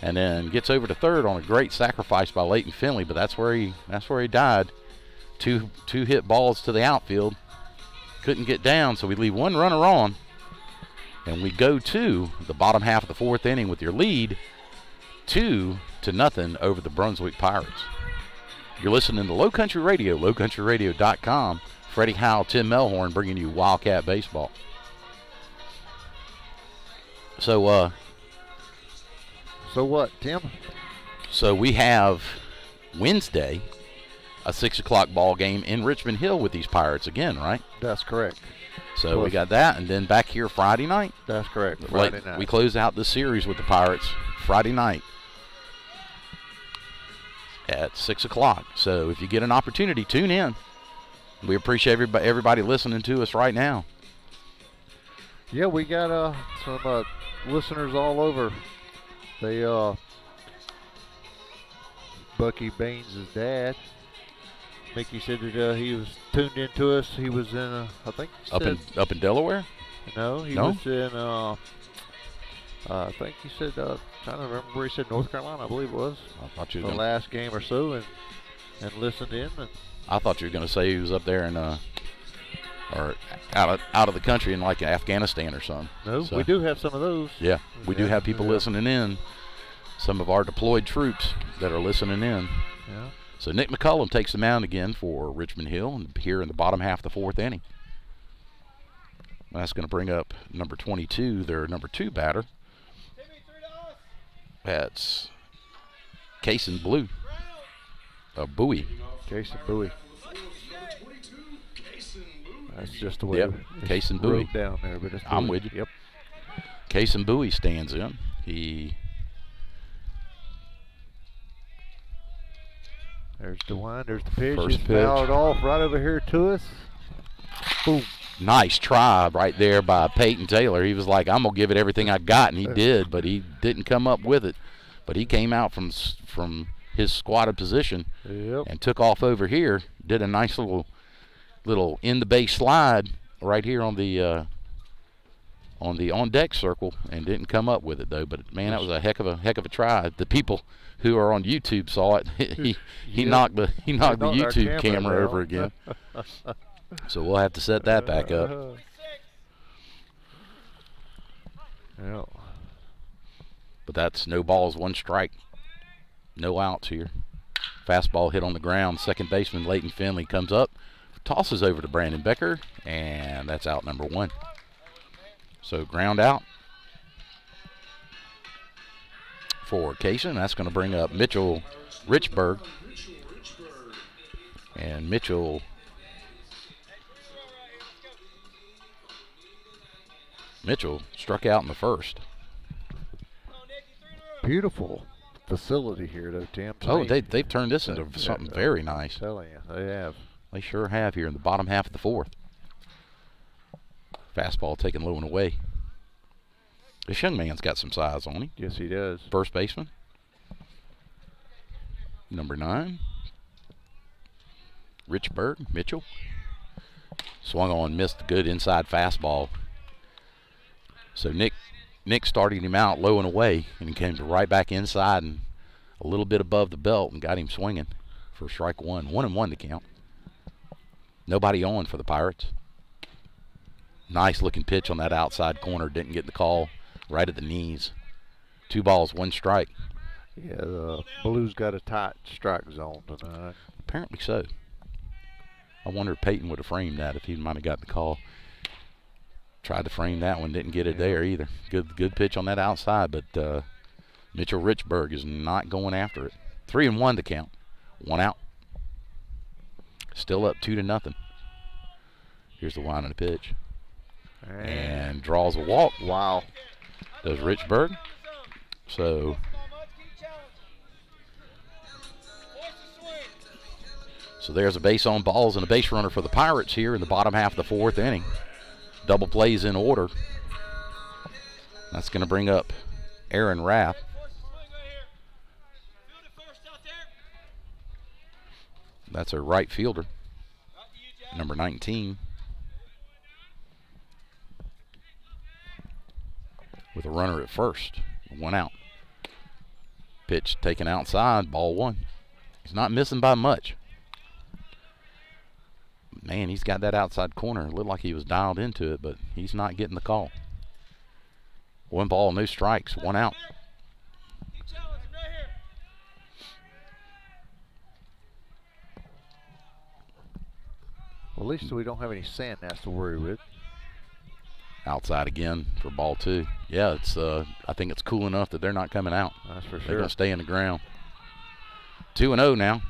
and then gets over to third on a great sacrifice by Layton Finley. But that's where he died. Two hit balls to the outfield. Couldn't get down, so we leave 1 runner on. And we go to the bottom half of the 4th inning with your lead 2-0 over the Brunswick Pirates. You're listening to Low Country Radio, lowcountryradio.com. Freddie Howell, Tim Melhorn bringing you Wildcat Baseball. So what, Tim? So we have Wednesday a 6 o'clock ball game in Richmond Hill with these Pirates again, right? That's correct. So we got that, and then back here Friday night. That's correct. Friday night. We close out the series with the Pirates Friday night at 6 o'clock. So if you get an opportunity, tune in. We appreciate everybody listening to us right now. Yeah, we got some listeners all over. They Bucky Baines' dad. Mickey said that he was tuned into us. He was in, I think, up in Delaware. No, he was in. I think he said. Trying to remember where he said North Carolina. I believe it was. I thought you the last game or so, and listened in. And I thought you were going to say he was up there in or out of the country in like Afghanistan or something. No, so we do have some of those. Yeah, we do have people listening in. Some of our deployed troops that are listening in. Yeah. So Nick McCullum takes the mound again for Richmond Hill here in the bottom half of the 4th inning. That's going to bring up number 22, their number 2 batter. That's Kason Blue. Bowie. Jason Bowie. That's just the way Yep, it's Kason Bowie. wrote down there, but it's I'm Bowie. with you. Yep. Kason Bowie stands in. There's the one. There's the pitch. First He's pitch. fouled off right over here to us. Boom. Nice try right there by Peyton Taylor. He was like, I'm going to give it everything I got, and he did, but he didn't come up with it. But he came out from his squatted position Yep. and took off over here, did a nice little in the base slide right here on the on deck circle, and didn't come up with it though. But man, that was a heck of a try. The people who are on YouTube saw it. he Yep. knocked the knocked our YouTube camera camera down. over again. So we'll have to set that back up. Yeah. But that's no balls, 1 strike. No outs here. Fastball hit on the ground. Second baseman Leighton Finley comes up, tosses over to Brandon Becker, and that's out number 1. So ground out for Kason. That's going to bring up Mitchell Richburg. And Mitchell struck out in the first. Beautiful facility here, though, Tim. Oh, they've turned this into something very nice. I'm telling you, they have. They sure have here in the bottom half of the 4th. Fastball taken low and away. This young man's got some size on him. Yes, he does. First baseman. Number 9. Richburg, Mitchell. Swung on, missed a good inside fastball. So Nick started him out low and away, and he came right back inside and a little bit above the belt and got him swinging for strike 1. 1-1 to count. Nobody on for the Pirates. Nice looking pitch on that outside corner. Didn't get the call. Right at the knees. 2 balls, 1 strike. Yeah, the Blues got a tight strike zone tonight. Apparently so. I wonder if Peyton would have framed that if he might have got the call. Tried to frame that one, didn't get it there either. Good pitch on that outside, but Mitchell Richburg is not going after it. 3-1 to count. 1 out. Still up 2-0. Here's the wind of the pitch. And draws a walk. Wow. Does Richburg. So there's a base on balls and a base runner for the Pirates here in the bottom half of the 4th inning. Double plays in order. That's going to bring up Aaron Rapp. That's a right fielder, number 19. With a runner at first. 1 out. Pitch taken outside, ball 1. He's not missing by much. Man, he's got that outside corner. It looked like he was dialed into it, but he's not getting the call. 1 ball, no strikes, 1 out. Well, at least we don't have any sand that's to worry with. Outside again for ball 2. Yeah, it's I think it's cool enough that they're not coming out. That's for They're sure. going to stay in the ground. 2-0 now.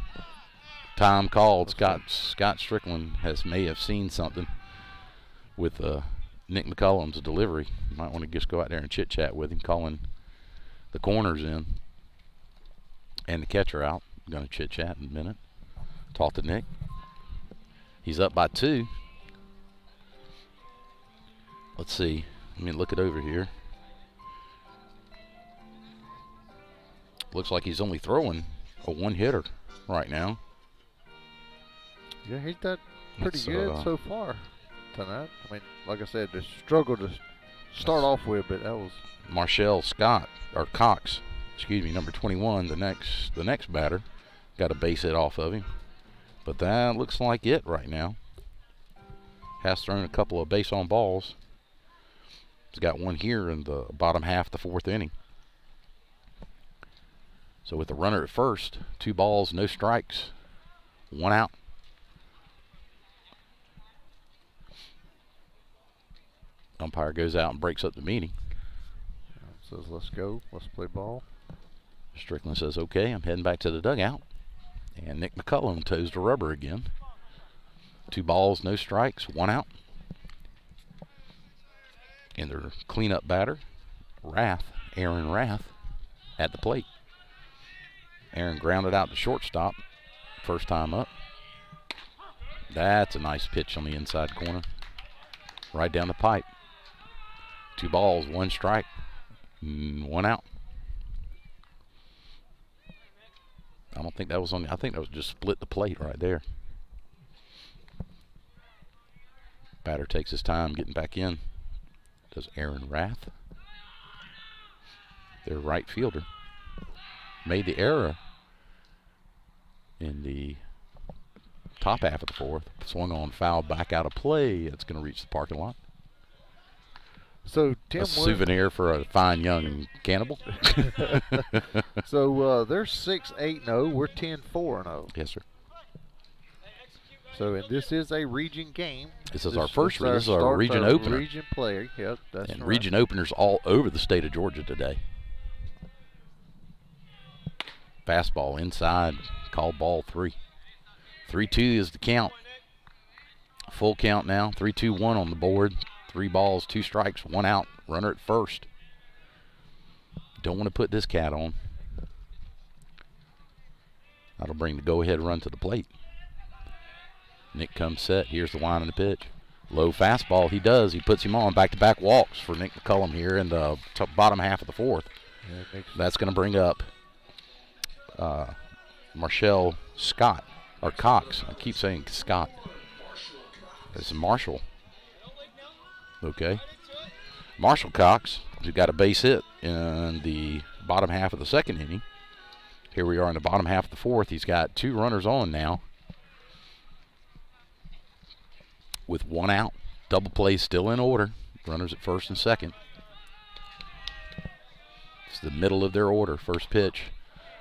Time called. Scott Strickland may have seen something with Nick McCullum's delivery. You might want to just go out there and chit chat with him, calling the corners in and the catcher out. I'm going to chit chat in a minute. Talk to Nick. He's up by 2. Let's see. Let me look it over here. Looks like he's only throwing a 1-hitter right now. Yeah, he's done pretty It's, good so far tonight. I mean, like I said, the struggle to start off with, but that was Marshall Cox, excuse me, number 21, the next batter, got a base hit off of him. But that looks like it right now. Has thrown a couple of base on balls. He's got 1 here in the bottom half of the 4th inning. So with the runner at first, 2 balls, no strikes, 1 out. Umpire goes out and breaks up the meeting. Says, let's go. Let's play ball. Strickland says, okay, I'm heading back to the dugout. And Nick McCullum toes the rubber again. 2 balls, no strikes, 1 out. And their cleanup batter, Aaron Rath, at the plate. Aaron grounded out to shortstop, first time up. That's a nice pitch on the inside corner. Right down the pipe. 2 balls, 1 strike, 1 out. I don't think that was on. I think that was just split the plate right there. Batter takes his time getting back in. Does Aaron Rath. Their right fielder made the error in the top half of the 4th. Swung on, foul, back out of play. It's going to reach the parking lot. So Tim, A souvenir for a fine young cannibal. so they're 6-8-0. We're 10-4-0. Yes, sir. So and this is a region game. This is our first. This This is our region opener. Region player. Yep, that's And right. region openers all over the state of Georgia today. Fastball inside, call ball 3. 3-2 is the count. Full count now. 3-2-1 on the board. 3 balls, 2 strikes, 1 out. Runner at first. Don't want to put this cat on. That'll bring the go-ahead run to the plate. Nick comes set. Here's the wind and the pitch. Low fastball. He does. He puts him on. Back-to-back walks for Nick McCullum here in the bottom half of the 4th. Yeah, That's going to bring up Marshall Scott, or Cox. I keep saying Scott. It's Marshall. Okay. Marshall Cox, who got a base hit in the bottom half of the 2nd inning. Here we are in the bottom half of the 4th. He's got 2 runners on now with 1 out. Double play still in order. Runners at first and second. It's the middle of their order. First pitch.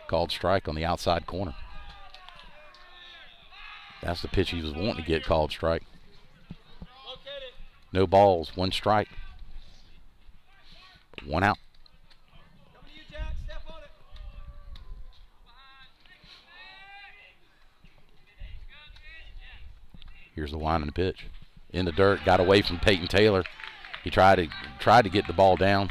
Called strike on the outside corner. That's the pitch he was wanting to get called strike. No balls, 1 strike. 1 out. Here's the wind and the pitch. In the dirt, got away from Peyton Taylor. He tried to get the ball down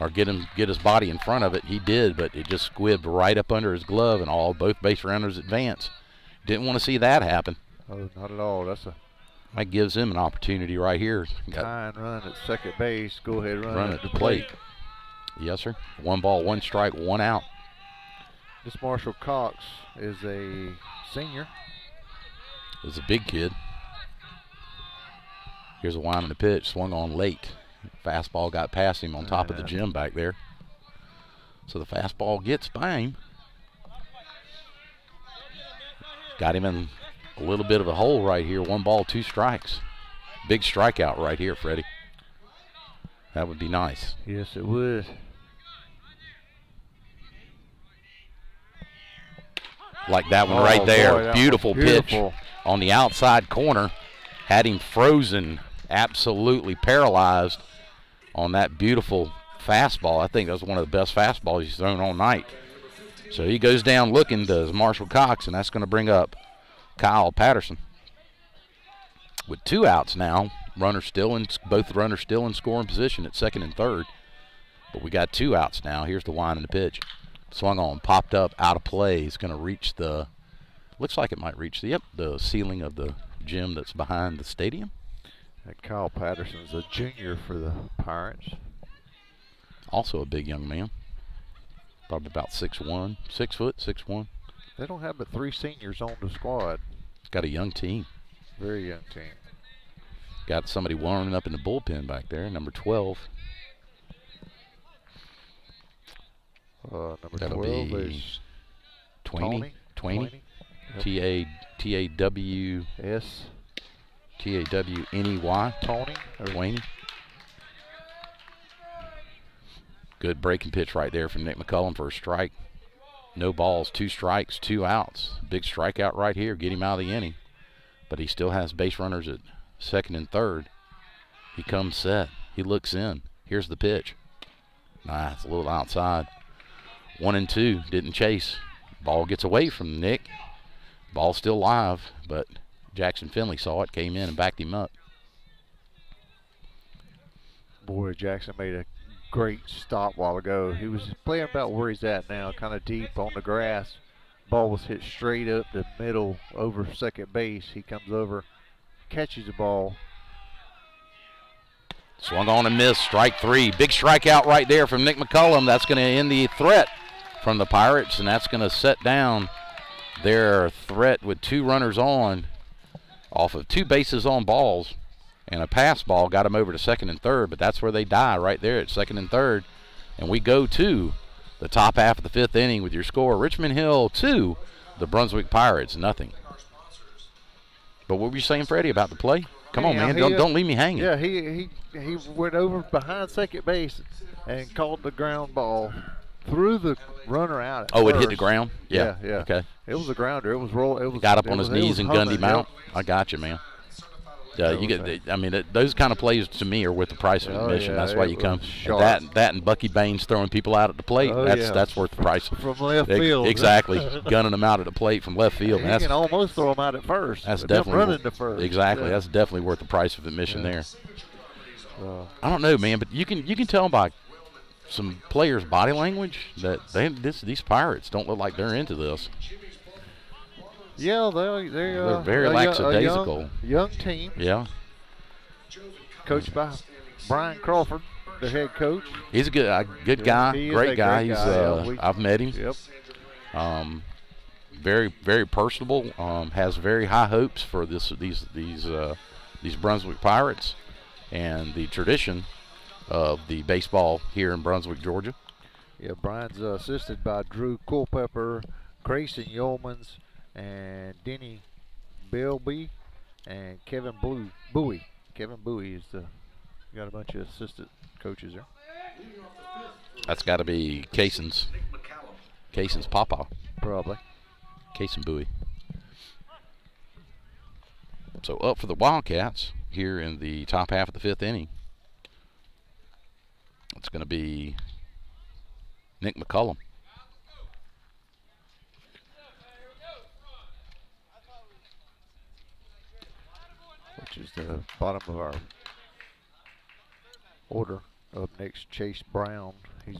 or get his body in front of it. He did, but it just squibbed right up under his glove, and both base runners advance. Didn't want to see that happen. Oh, not at all. That's a That gives him an opportunity right here. Got tying run at second base. Go ahead, run at the plate. Yes, sir. 1 ball, 1 strike, 1 out. This Marshall Cox is a senior. Is a big kid. Here's a wind and the pitch. Swung on late. Fastball got past him on top of the gym back there. So the fastball gets by him. Got him in a little bit of a hole right here. 1 ball, 2 strikes. Big strikeout right here, Freddie. That would be nice. Yes, it would. Like that one right there. Boy, that Beautiful was pitch beautiful. on the outside corner. Had him frozen, absolutely paralyzed on that beautiful fastball. I think that was one of the best fastballs he's thrown all night. So he goes down looking, does Marshall Cox, and that's going to bring up Kyle Patterson. With 2 outs now, both runners still in scoring position at second and third. But we got 2 outs now. Here's the wind and the pitch. Swung on, popped up, out of play. It's going to reach looks like it might reach the ceiling of the gym that's behind the stadium. Kyle Patterson's a junior for the Pirates. Also a big young man. Probably about 6'1", 6 foot, 6'1". They don't have but 3 seniors on the squad. Got a young team. Very young team. Got somebody warming up in the bullpen back there, number 12. Number That'll 12 be is Twaney. Twaney. T-A-W-N-E-Y. Tony. Twaney. Good breaking pitch right there from Nick McCullum for a strike. No balls, 2 strikes, 2 outs. Big strikeout right here. Get him out of the inning. But he still has base runners at second and third. He comes set. He looks in. Here's the pitch. Nah, it's a little outside. 1-2. Didn't chase. Ball gets away from Nick. Ball's still live, but Jackson Finley saw it, came in and backed him up. Boy, Jackson made a great stop a while ago. He was playing about where he's at now, kind of deep on the grass. Ball was hit straight up the middle over second base. He comes over, catches the ball. Swung on and missed. Strike 3. Big strikeout right there from Nick McCullum. That's going to end the threat from the Pirates, and that's going to set down their threat with 2 runners on off of 2 bases on balls, and a pass ball got them over to second and third, but that's where they die, right there at second and third. And we go to the top half of the 5th inning with your score, Richmond Hill 2, the Brunswick Pirates 0. But what were you saying, Freddie, about the play? Come on, man, don't leave me hanging. Yeah, he went over behind second base and called the ground ball through the runner out. Oh, first. It hit the ground? Yeah. Okay. It was a grounder. It was roll. It was got up on his knees and gunned him out. Yep. I got you, man. You get. I mean, those kind of plays to me are worth the price of admission. That's why you come. That and Bucky Baines throwing people out at the plate. That's worth the price. From left field. Exactly, gunning them out at the plate from left field. You can almost throw them out at first. That's definitely running to first. Exactly. Yeah. That's definitely worth the price of admission there. I don't know, man, but you can tell by some players' body language that these Pirates don't look like they're into this. Yeah, they're very lackadaisical. Young team. Yeah. Coached by Brian Crawford, the head coach. He's a good guy, great guy. I've met him. Yep. Very, very personable. Has very high hopes for these Brunswick Pirates and the tradition of the baseball here in Brunswick, Georgia. Yeah, Brian's assisted by Drew Culpepper, Grayson Yeomans, and Denny Bilby, and Kevin Bowie. Kevin Bowie is got a bunch of assistant coaches there. That's got to be Cason's papa. Probably. Cason Bowie. So up for the Wildcats here in the top half of the 5th inning. It's going to be Nick McCullum. Which is the bottom of our order. Up next, Chase Brown. He's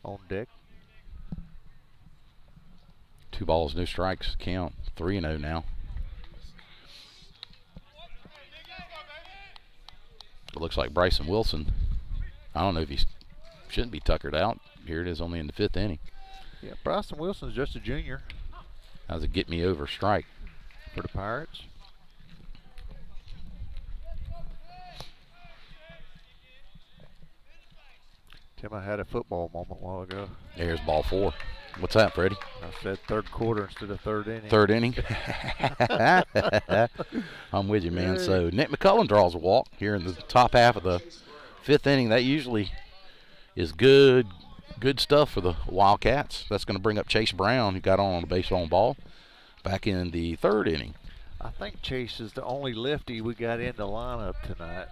on deck. 2 balls, no strikes count. 3-0 now. It looks like Bryson Wilson. I don't know if he shouldn't be tuckered out. Here it is, only in the 5th inning. Yeah, Bryson Wilson's just a junior. How's it get me over strike for the Pirates? Tim, I had a football moment a while ago. There's ball 4. What's that, Freddie? I said 3rd quarter instead of 3rd inning. 3rd inning? I'm with you, man. So Nick McCullum draws a walk here in the top half of the 5th inning. That usually is good stuff for the Wildcats. That's going to bring up Chase Brown, who got on the baseball ball, back in the 3rd inning. I think Chase is the only lefty we got in the lineup tonight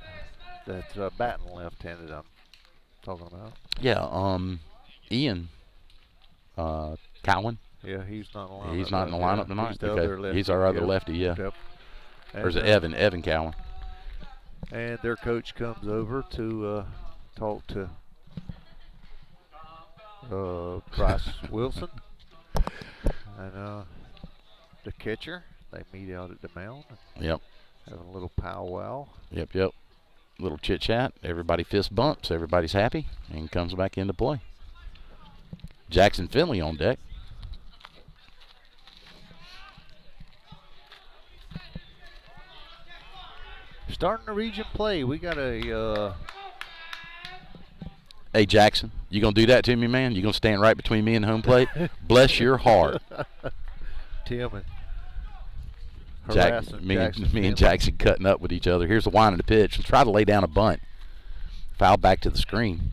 that's batting left-handed. I'm talking about. Yeah, Ian Cowan. Yeah, he's not in the lineup. He's not in the lineup tonight. He's, the other lefty. He's our other lefty, yeah. Yep. Or is it Evan Cowan? And their coach comes over to talk to Bryce Wilson and the catcher. They meet out at the mound. Yep. Having a little powwow. Yep. Little chit chat. Everybody fist bumps. Everybody's happy and comes back into play. Jackson Finley on deck. Starting the region play. We got a. Hey Jackson, you gonna do that to me, man? You gonna stand right between me and home plate? Bless your heart. Tim and me and Jackson cutting up with each other. Here's the wind of the pitch. We'll try to lay down a bunt. Foul back to the screen.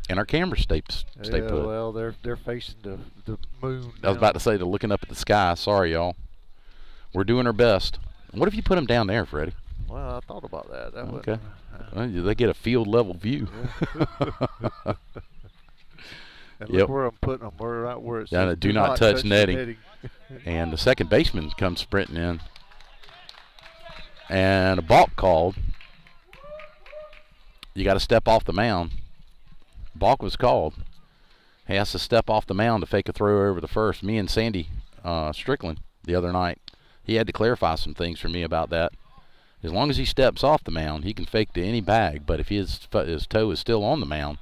And our cameras stay put. Well, they're facing the moon. I was about to say they're looking up at the sky. Sorry, y'all. We're doing our best. What if you put them down there, Freddie? Well, I thought about that. That Okay. wouldn't- Well, they get a field level view. And Yep. look where I'm putting them. We're right where it Down says at do not touch the netting. And the second baseman comes sprinting in. And a balk called. You got to step off the mound. Balk was called. He has to step off the mound to fake a throw over the first. Me and Sandy Strickland the other night, he had to clarify some things for me about that. As long as he steps off the mound, he can fake to any bag. But if his toe is still on the mound,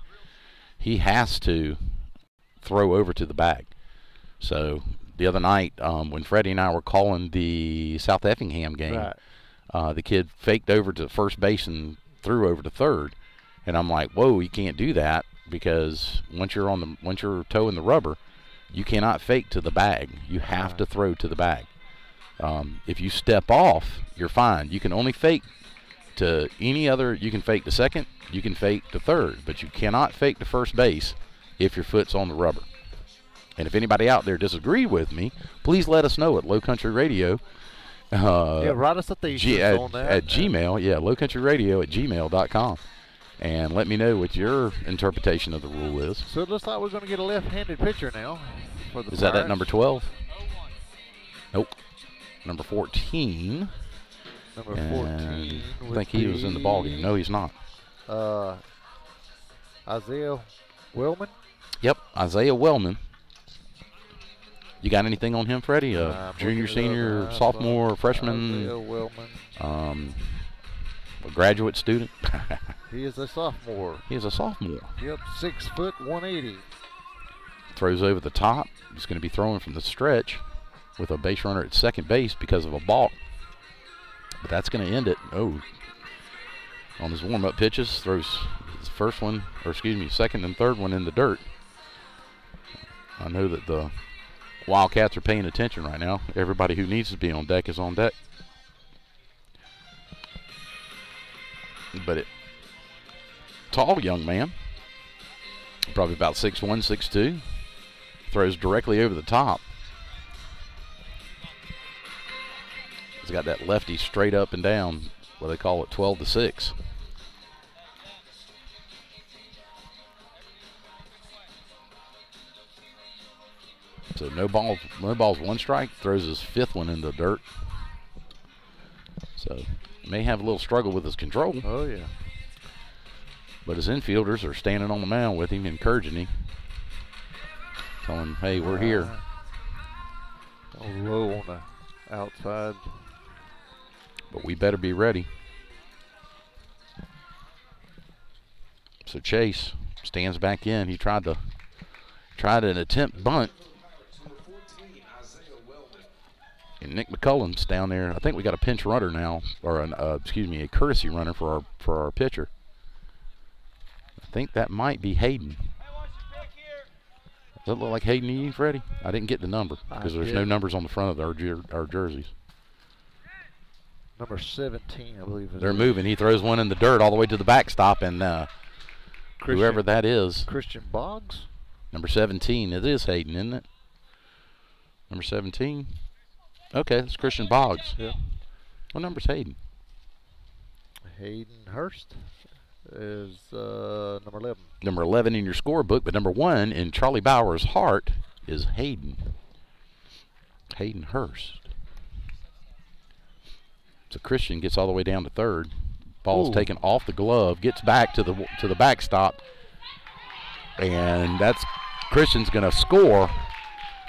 he has to throw over to the bag. So the other night, when Freddie and I were calling the South Effingham game, Right. the kid faked over to first base and threw over to third. And I'm like, whoa, you can't do that, because once you're toe in the rubber, you cannot fake to the bag. You have to throw to the bag. If you step off, you're fine. You can only fake to any other. You can fake to second, you can fake to third, but you cannot fake to first base if your foot's on the rubber. And if anybody out there disagreed with me, please let us know at Low Country Radio. Yeah, write us a thesis on that. At Gmail, yeah, lowcountryradio@gmail.com. And let me know what your interpretation of the rule is. So it looks like we're going to get a left-handed pitcher now. For the Is that Pirates. number 12? Nope. Number 14. Number And 14. I think he was in the ballgame. No, he's not. Isaiah Wellman. Yep, Isaiah Wellman. You got anything on him, Freddie? I'm Junior, looking it senior, up. sophomore, freshman, Isaiah Wellman. a graduate student? He is a sophomore. He is a sophomore. Yep, 6 foot 180. Throws over the top. He's going to be throwing from the stretch with a base runner at second base because of a balk. But that's going to end it. Oh, on his warm-up pitches, throws his first one, or excuse me, second and third one in the dirt. I know that the Wildcats are paying attention right now. Everybody who needs to be on deck is on deck. But tall young man, probably about 6'1", 6'2", throws directly over the top. He's got that lefty straight up and down, what they call it, 12 to 6. So no balls, 1 strike. Throws his 5th one in the dirt. So may have a little struggle with his control. Oh, yeah. But his infielders are standing on the mound with him, encouraging him, telling him, hey, we're here. Low on the outside. But we better be ready. So Chase stands back in. He tried an attempt bunt. And Nick McCullum's down there. I think we got a pinch runner now, or a courtesy runner for our pitcher. I think that might be Hayden. Does that look like Hayden to you, Freddie? I didn't get the number because there's no numbers on the front of our jerseys. Number 17, I believe. They're moving. He throws one in the dirt all the way to the backstop, and whoever that is. Christian Boggs? Number 17. It is Hayden, isn't it? Number 17. Okay, it's Christian Boggs. Yeah. What number's Hayden? Hayden Hurst is number 11. Number 11 in your scorebook, but number 1 in Charlie Bauer's heart is Hayden. Hayden Hurst. So Christian gets all the way down to third. Ball's taken off the glove, gets back to the backstop, and that's Christian's going to score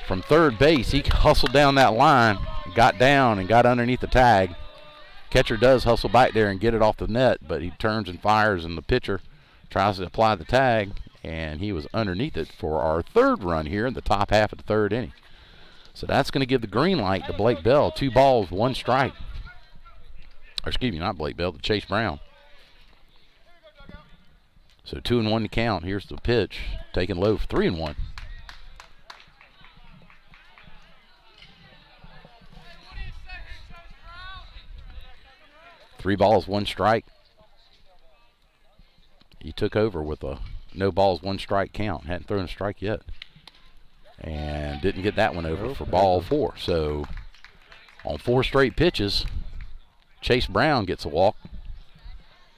from third base. He hustled down that line, got down and got underneath the tag. Catcher does hustle back there and get it off the net, but he turns and fires, and the pitcher tries to apply the tag, and he was underneath it for our third run here in the top half of the third inning. So that's going to give the green light to Blake Bell. 2 balls, 1 strike. Or excuse me, not Blake Bell, to Chase Brown. So 2-1 to count. Here's the pitch, taken low for 3-1. Three balls, 1 strike. He took over with a no balls, 1 strike count. Hadn't thrown a strike yet. And didn't get that one over for ball 4. So on 4 straight pitches, Chase Brown gets a walk.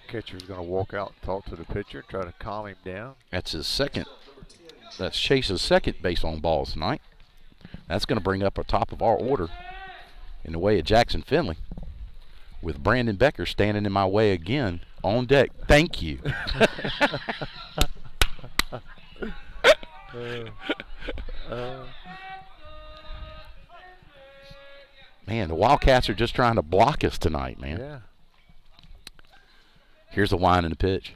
Catcher's going to walk out and talk to the pitcher and try to calm him down. That's his second. That's Chase's second base on balls tonight. That's going to bring up a top of our order in the way of Jackson Finley, with Brandon Becker standing in my way again on deck. Thank you. Man, the Wildcats are just trying to block us tonight, man. Yeah. Here's the wind and the pitch.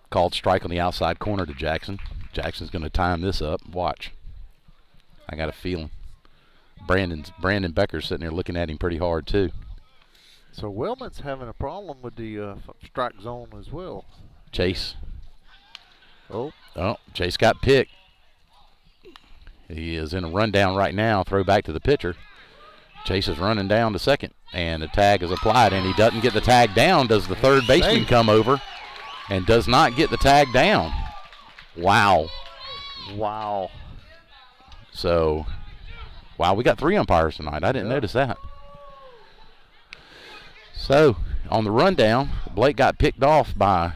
Called strike on the outside corner to Jackson. Jackson's going to time this up. Watch. I got a feeling. Brandon Becker's sitting there looking at him pretty hard, too. So Wellman's having a problem with the strike zone as well. Chase. Oh, Chase got picked. He is in a rundown right now. Throw back to the pitcher. Chase is running down to second, and the tag is applied, and he doesn't get the tag down. Does the third baseman come over and does not get the tag down? Wow. wow. So, wow, we got 3 umpires tonight. I didn't notice that. So, on the rundown, Blake got picked off by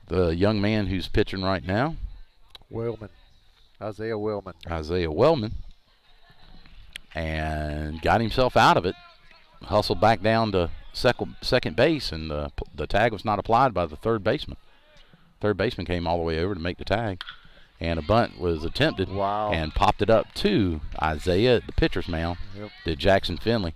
the young man who's pitching right now, Wellman. Isaiah Wellman. Isaiah Wellman, and got himself out of it. Hustled back down to second base, and the tag was not applied by the third baseman. Third baseman came all the way over to make the tag, and a bunt was attempted. Wow. And popped it up to Isaiah at the pitcher's mound. Yep. To Jackson Finley.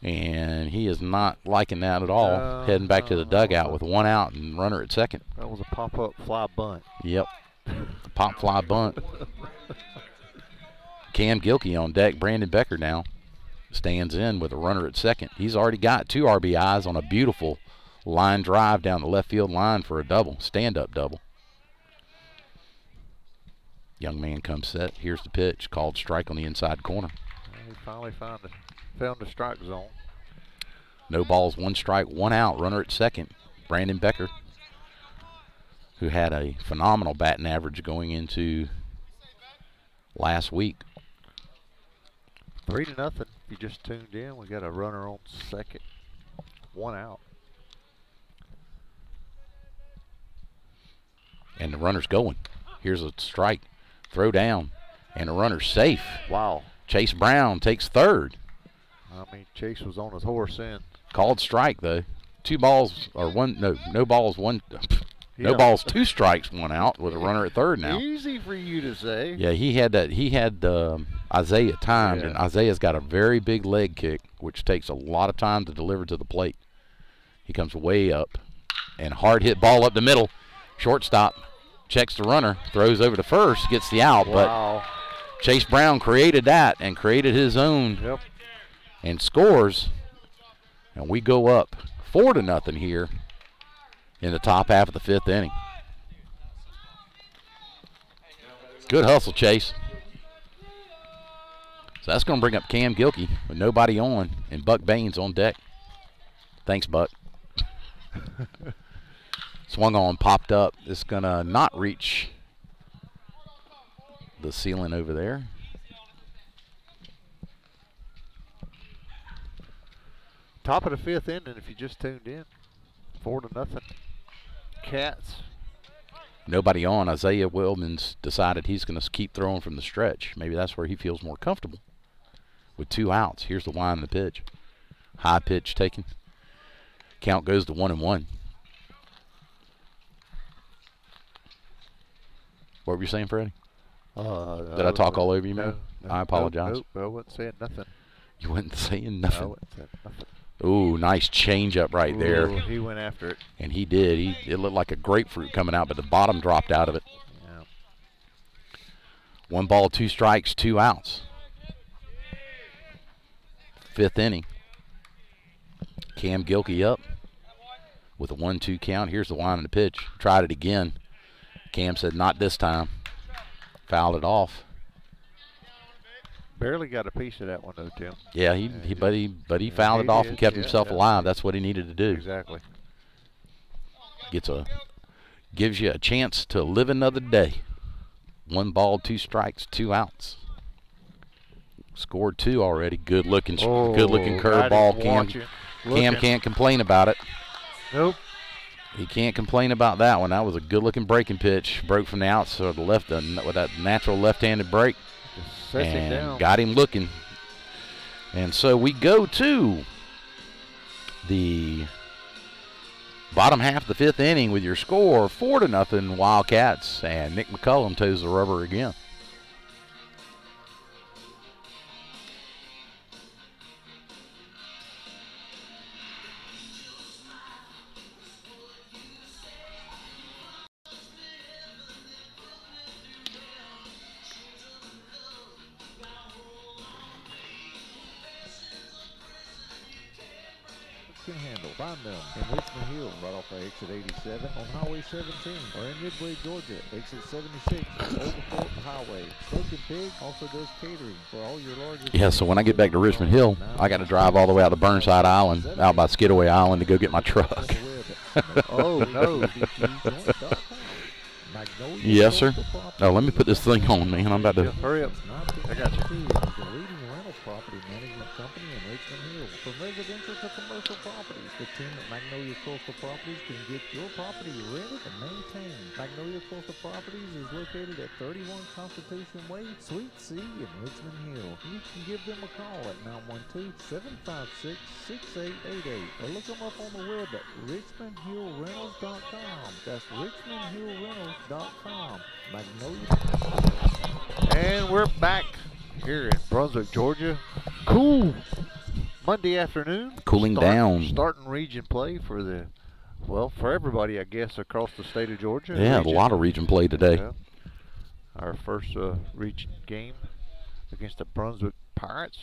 And he is not liking that at all. Heading back to the dugout with 1 out and runner at second. That was a pop-up fly bunt. Yep. Pop fly bunt. Cam Gilkey on deck. Brandon Becker now stands in with a runner at second. He's already got 2 RBIs on a beautiful line drive down the left field line for a double, stand-up double. Young man comes set. Here's the pitch, called strike on the inside corner. He finally found the strike zone. No balls, 1 strike, 1 out. Runner at second. Brandon Becker, who had a phenomenal batting average going into last week. 3-0. If you just tuned in, we got a runner on second. 1 out. And the runner's going. Here's a strike. Throw down. And the runner's safe. Wow. Chase Brown takes third. I mean, Chase was on his horse in. Called strike, though. 2 balls, or one, no balls, 1. No Yeah. balls, 2 strikes, 1 out with a runner at third now. Easy for you to say. Yeah, he had that. He had Isaiah timed, Yeah. and Isaiah's got a very big leg kick, which takes a lot of time to deliver to the plate. He comes way up, and hard hit ball up the middle. Shortstop checks the runner, throws over to first, gets the out. Wow. But Chase Brown created that and created his own Yep. and scores, and we go up 4-0 here in the top half of the 5th inning. Good hustle, Chase. So that's going to bring up Cam Gilkey with nobody on and Buck Baines on deck. Thanks, Buck. Swung on, popped up. It's going to not reach the ceiling over there. Top of the 5th inning, if you just tuned in. 4-0. Cats. Nobody on. Isaiah Wellman's decided he's going to keep throwing from the stretch. Maybe that's where he feels more comfortable. With 2 outs, here's the wind and the pitch. High pitch taken. Count goes to 1-1. What were you saying, Freddie? Did I talk all over you, man? I apologize. Nope, I wasn't saying nothing. You weren't saying I nothing. wasn't saying nothing. Ooh, nice change up right there. Ooh, he went after it. And he did. It looked like a grapefruit coming out, but the bottom dropped out of it. Yeah. 1 ball, 2 strikes, 2 outs. 5th inning. Cam Gilkey up with a 1-2 count. Here's the wind and the pitch. Tried it again. Cam said, not this time. Fouled it off. Barely got a piece of that one though, Tim. Yeah, but he fouled it off and kept himself alive. That's what he needed to do. Exactly. Gives you a chance to live another day. 1 ball, 2 strikes, 2 outs. Scored 2 already. Good looking Oh, curveball. Cam Looking. can't complain about it. Nope. He can't complain about that one. That was a good looking breaking pitch. Broke from the outside of the left with that natural left-handed break. Just sets him And down. got him looking. And so we go to the bottom half of the 5th inning with your score 4-0 Wildcats, and Nick McCullum toes the rubber again. Can handle. Find them in Richmond Hill, right off of exit 87 on Highway 17, or in Midway, Georgia, exit 76 on Old Fulton Highway. Smoking Pig also does catering for all your larger. Yeah, so when I get back to Richmond Hill, I got to drive all the way out to Burnside Island, out by Skidaway Island, to go get my truck. Oh no. Yes, sir. Oh, let me put this thing on, man. I'm about to. Hurry up. I got you. Is the leading rental property management company in Richmond Hill. From residential to commercial properties, the team at Magnolia Coastal Properties can get your property rented and maintained. Magnolia Coastal Properties is located at 31 Constitution Way, Suite C in Richmond Hill. You can give them a call at 912-756-6888 or look them up on the web at richmondhillrentals.com. That's richmondhillrentals.com. Magnolia. And we're back here in Brunswick, Georgia. Cool Monday afternoon. Cooling down. Starting region play for the, well, for everybody, I guess, across the state of Georgia. Yeah, a lot of region play today. Yeah. Our first region game against the Brunswick Pirates.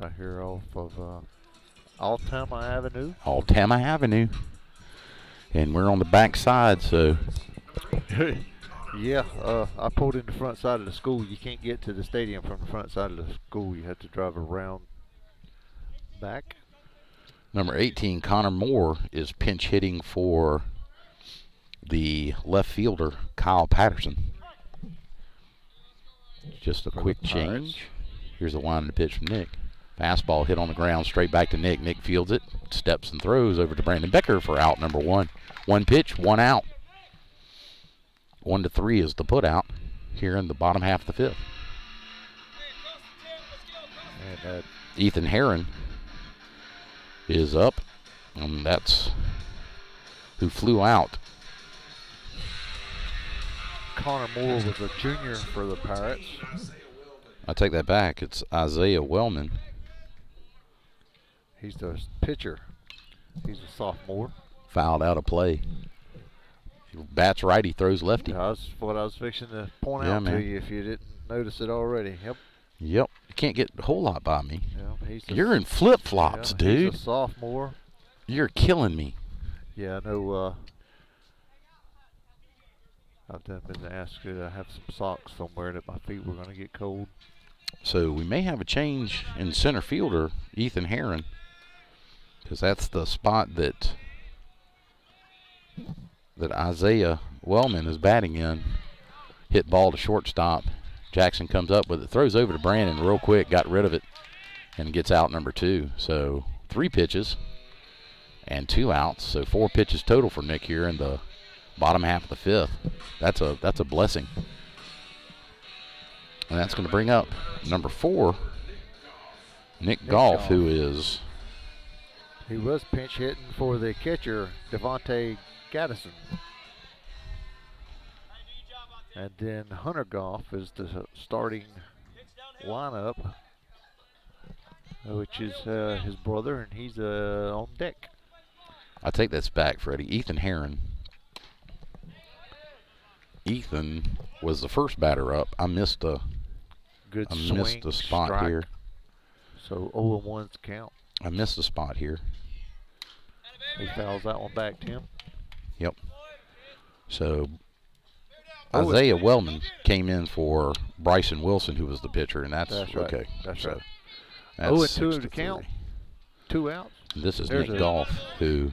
Right here off of Altama Avenue. Altama Avenue. And we're on the back side, so. Yeah, I pulled in the front side of the school. You can't get to the stadium from the front side of the school. You have to drive around back. Number 18, Connor Moore, is pinch hitting for the left fielder, Kyle Patterson. Just a For the quick Pirates. change. Here's the line to pitch from Nick. Fastball hit on the ground, straight back to Nick. Nick fields it, steps and throws over to Brandon Becker for out number 1. 1 pitch, 1 out. 1-3 is the put out here in the bottom half of the 5th. And Ethan Heron is up, and that's who flew out. Connor Moore was a junior for the Pirates. I take that back. It's Isaiah Wellman. He's the pitcher. He's a sophomore. Fouled out of play. He bats right, he throws lefty. That's what I was fixing to point Yeah, out man. to you if you didn't notice it already. Yep. Yep. You can't get a whole lot by me. Yeah, he's a, You're in flip-flops, yeah, dude. He's a sophomore. You're killing me. Yeah, I know. I've done been asked to have some socks somewhere that my feet were going to get cold. So we may have a change in center fielder, Ethan Heron, because that's the spot that Isaiah Wellman is batting in. Hit ball to shortstop. Jackson comes up with it, throws over to Brandon real quick, got rid of it, and gets out number 2. So 3 pitches and 2 outs. So 4 pitches total for Nick here in the bottom half of the 5th. That's a blessing. And that's going to bring up number 4, Nick Goff, who is He was pinch hitting for the catcher, Devontae Gaddison. And then Hunter Goff is the starting lineup, which is his brother, and he's on deck. I take this back, Freddie. Ethan Heron. Ethan was the first batter up. I missed a Good I swing, missed a spot strike. here. So 0-1's count. I missed a spot here. He fouls that one back, Tim. Yep. So Oh, Isaiah Wellman came in for Bryson Wilson, who was the pitcher, and that's That's right. okay. That's So right. that's 0-2 to 6-3. count. 2 outs. This is There's Nick a Goff, who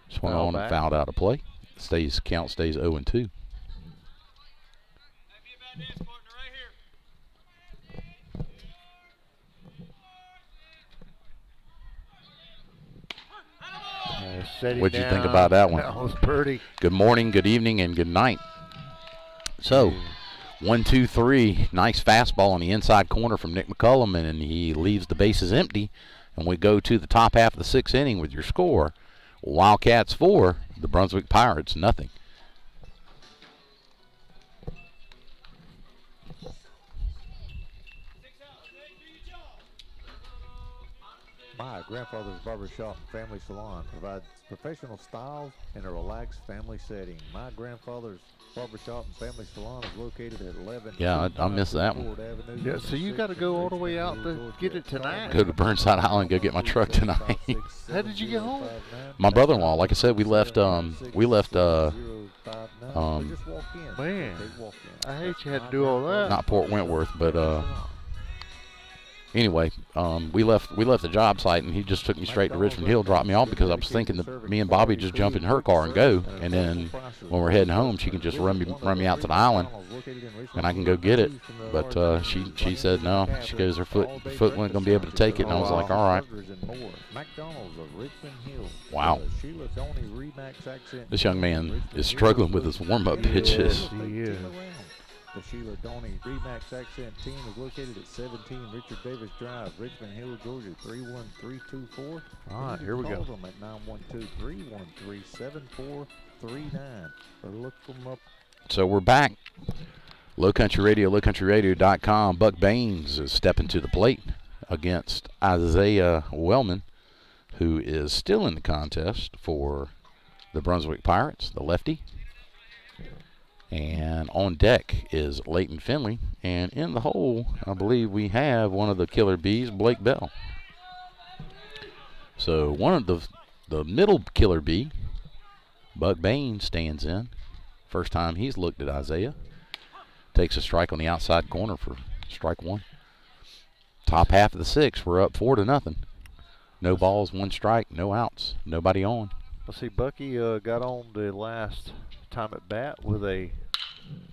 swung foul on and back. fouled out of play. Count stays Set What'd you think about that one? That was pretty. Good morning, good evening, and good night. So, 1, 2, 3. Nice fastball on the inside corner from Nick McCullum, and he leaves the bases empty. And we go to the top half of the 6th inning with your score. Wildcats 4, the Brunswick Pirates nothing. My grandfather's barbershop and family salon provides professional styles in a relaxed family setting. My grandfather's barbershop and family salon is located at 11. Yeah, I missed that one. Avenue, Yeah, so you got to go all the way out to get it tonight. Go to Burnside Island, go get my truck tonight. How did you get home? My brother-in-law, like I said, we left Man, I hate you had to do all that. not Port Wentworth, but anyway, we left the job site, and he just took me straight to Richmond Hill, dropped me off, because I was thinking that me and Bobby just jump in her car and go, and then when we're heading home, she can just run me out to the island, and I can go get it. But she said no. She goes, her foot wasn't gonna be able to take it, and I was like, all right. Wow. This young man is struggling with his warm-up pitches. Yeah. The Sheila Donny Remax Accent team is located at 17 Richard Davis Drive, Richmond Hill, Georgia 31324. All right, here we go. Call them at 912-313-7439. Or look them up. So we're back. Low Country Radio, lowcountryradio.com. Buck Baines is stepping to the plate against Isaiah Wellman, who is still in the contest for the Brunswick Pirates, the lefty. And on deck is Leighton Finley. And in the hole, I believe we have one of the killer bees, Blake Bell. So one of the middle killer bee, Buck Baines, stands in. First time he's looked at Isaiah. Takes a strike on the outside corner for strike one. Top half of the 6th, we're up 4-0. No balls, 1 strike, no outs, nobody on. Let's see, Bucky got on the last time at bat with a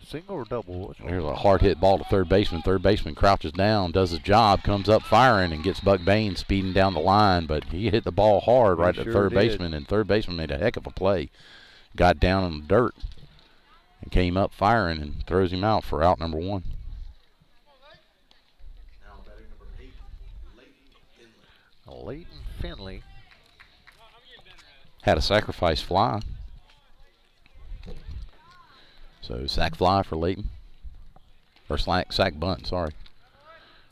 single or double. There's a hard hit ball to third baseman. Third baseman crouches down, does his job, comes up firing, and gets Buck Baines speeding down the line. But he hit the ball hard right at third baseman, and third baseman made a heck of a play. Got down in the dirt and came up firing and throws him out for out number 1. Now batting number 8, Leighton Finley. Leighton Finley. Had a sacrifice fly. So sack fly for Leighton. Or sack bunt, sorry.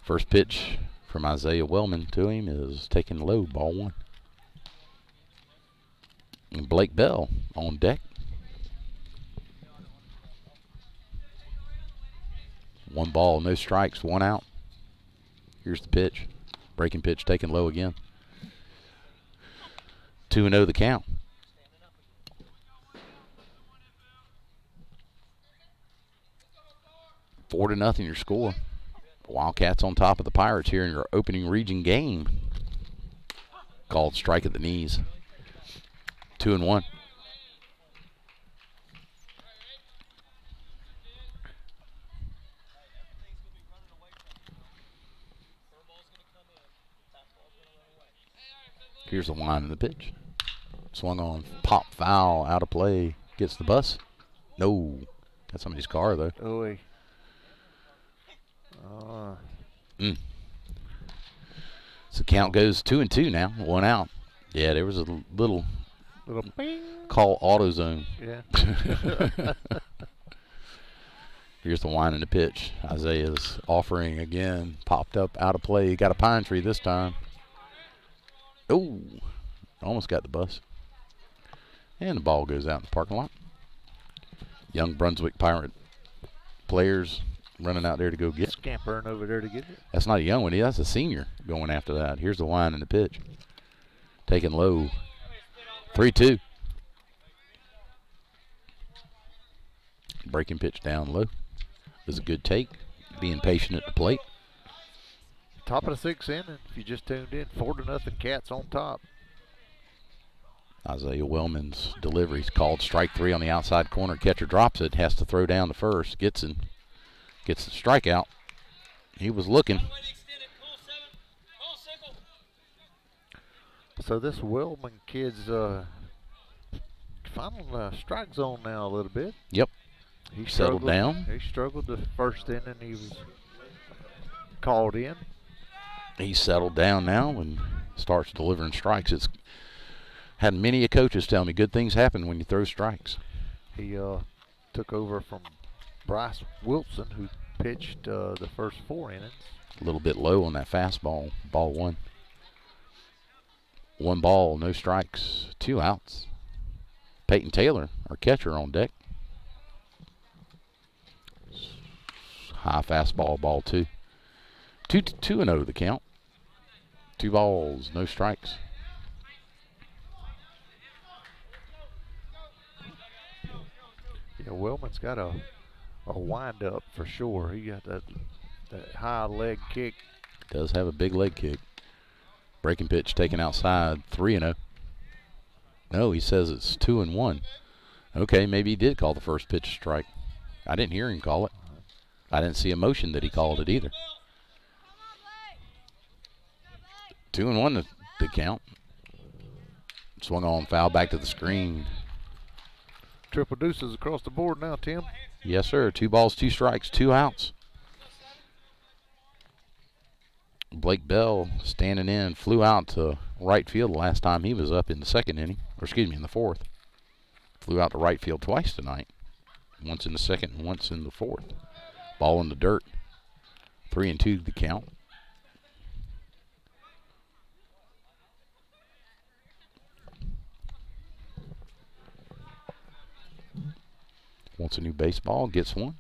First pitch from Isaiah Wellman to him is taken low, ball 1. And Blake Bell on deck. 1 ball, no strikes, 1 out. Here's the pitch. Breaking pitch taken low again. 2-0 the count. Four to nothing your score. Wildcats on top of the Pirates here in your opening region game. Called strike at the knees. 2-1. Here's the line in the pitch. Swung on, pop foul, out of play. Gets the bus. No. Got somebody's car, though. Oh, So count goes 2-2 now. 1 out. Yeah, there was a little bing. call AutoZone. Yeah. Here's the line in the pitch. Isaiah's offering again. Popped up, out of play. Got a pine tree this time. Oh, almost got the bus. And the ball goes out in the parking lot. Young Brunswick Pirate players running out there to go get it. Scampering over there to get it. That's not a young one. That's a senior going after that. Here's the line in the pitch. Taken low. 3-2. Breaking pitch down low. Was a good take. Being patient at the plate. Top of the 6th inning. If you just tuned in, 4-0 Cats on top. Isaiah Wellman's delivery is called strike 3 on the outside corner. Catcher drops it. Has to throw down to first. Gets the strikeout. He was looking. So this Wellman kid's final strike zone now a little bit. Yep. He Settled struggled- down. He struggled the first inning. He was called in. He's settled down now and starts delivering strikes. It's had many a coaches tell me good things happen when you throw strikes. He took over from Bryce Wilson, who pitched the first 4 innings. A little bit low on that fastball. Ball 1. 1 ball, no strikes, 2 outs. Peyton Taylor, our catcher, on deck. High fastball, ball 2. 2-0 the count. 2 balls, no strikes. Yeah, Wellman's got a wind up for sure. He got that high leg kick. Does have a big leg kick. Breaking pitch taken outside, 3-0. No, he says it's 2-1. Okay, maybe he did call the first pitch a strike. I didn't hear him call it. I didn't see a motion that he called it either. 2-1 the count. Swung on, foul back to the screen. Triple deuces across the board now, Tim. Yes, sir. 2 balls, 2 strikes, 2 outs. Blake Bell standing in, flew out to right field the last time he was up in the 2nd inning, or excuse me, in the 4th. Flew out to right field twice tonight. Once in the 2nd and once in the 4th. Ball in the dirt. 3-2 the count. Wants a new baseball, gets one.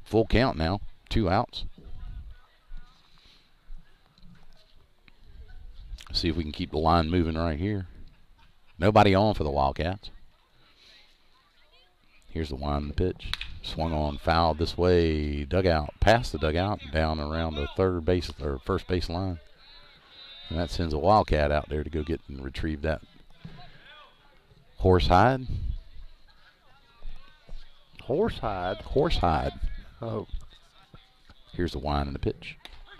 Full count now, 2 outs. See if we can keep the line moving right here. Nobody on for the Wildcats. Here's the wind pitch. Swung on, fouled this way, dugout, past the dugout, down around the third base or first base line. And that sends a Wildcat out there to go get and retrieve that. Horsehide. Horsehide. Horsehide. Oh, Here's the wind and the pitch.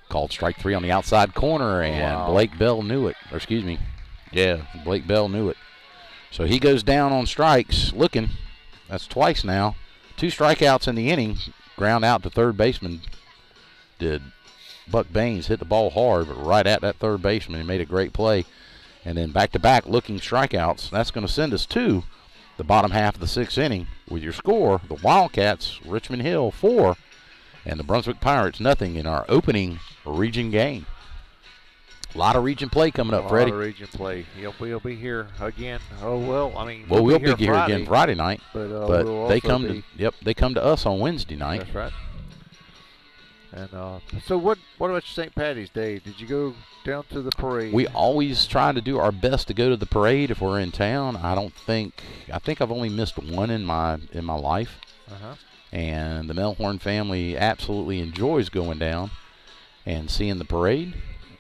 Called strike 3 on the outside corner, and Wow. Blake Bell knew it. Or excuse me. Yeah, Blake Bell knew it. So he goes down on strikes looking. That's twice now. 2 strikeouts in the inning. Ground out to third baseman. Did Buck Baines hit the ball hard, but right at that third baseman. He made a great play. And then back-to-back looking strikeouts. That's going to send us to the bottom half of the 6th inning with your score. The Wildcats, Richmond Hill 4, and the Brunswick Pirates nothing in our opening region game. A lot of region play coming up, Freddie. A lot of region play. We'll be here again. Oh, well, I mean, Well, we'll be here Friday, again Friday night, but but they come to they come to us on Wednesday night. That's right. And so what about your St. Patty's Day? Did you go down to the parade? We always try to do our best to go to the parade if we're in town. I think I've only missed one in my life. Uh-huh. And the Melhorn family absolutely enjoys going down and seeing the parade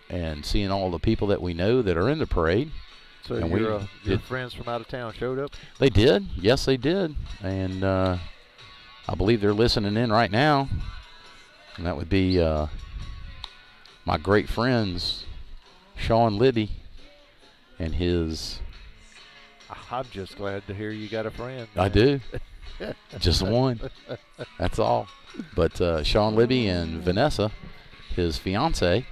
and seeing all the people that we know that are in the parade. So and your friends from out of town showed up? They did. Yes, they did. And I believe they're listening in right now. And that would be my great friends, Sean Libby and his... I'm just glad to hear you got a friend. I do. Just one. That's all. But Sean Libby and Vanessa, his fiance,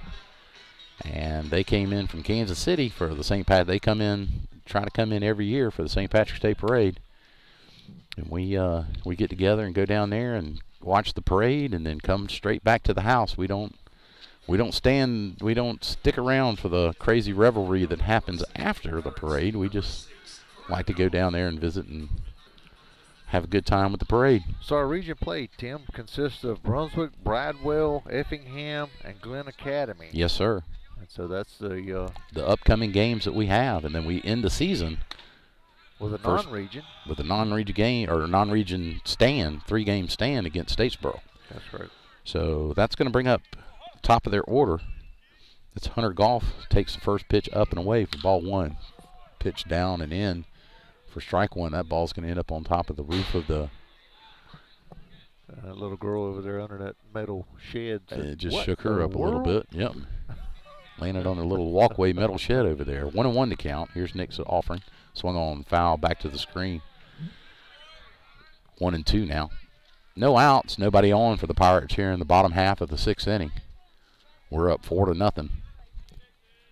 and they came in from Kansas City for the St. Pat. They try to come in every year for the St. Patrick's Day Parade. And we get together and go down there and watch the parade and then come straight back to the house. We don't stick around for the crazy revelry that happens after the parade. We just like to go down there and visit and have a good time with the parade. So our region play, Tim, consists of Brunswick, Bradwell, Effingham, and Glen Academy. Yes, sir. And so that's the upcoming games that we have, and then we end the season with a first- non-region. with a non-region game or non-region stand, 3-game stand against Statesboro. That's right. So that's going to bring up top of their order. It's Hunter Golf takes the first pitch up and away for ball 1. Pitch down and in for strike 1. That ball's going to end up on top of the roof of the... That little girl over there under that metal shed. It just "What shook her the up a little world?" bit. Yep. Landed on a little walkway metal shed over there. 1-1 to count. Here's Nick's offering. Swung on, foul, back to the screen. 1-2 now. No outs, nobody on for the Pirates here in the bottom half of the 6th inning. We're up 4-0.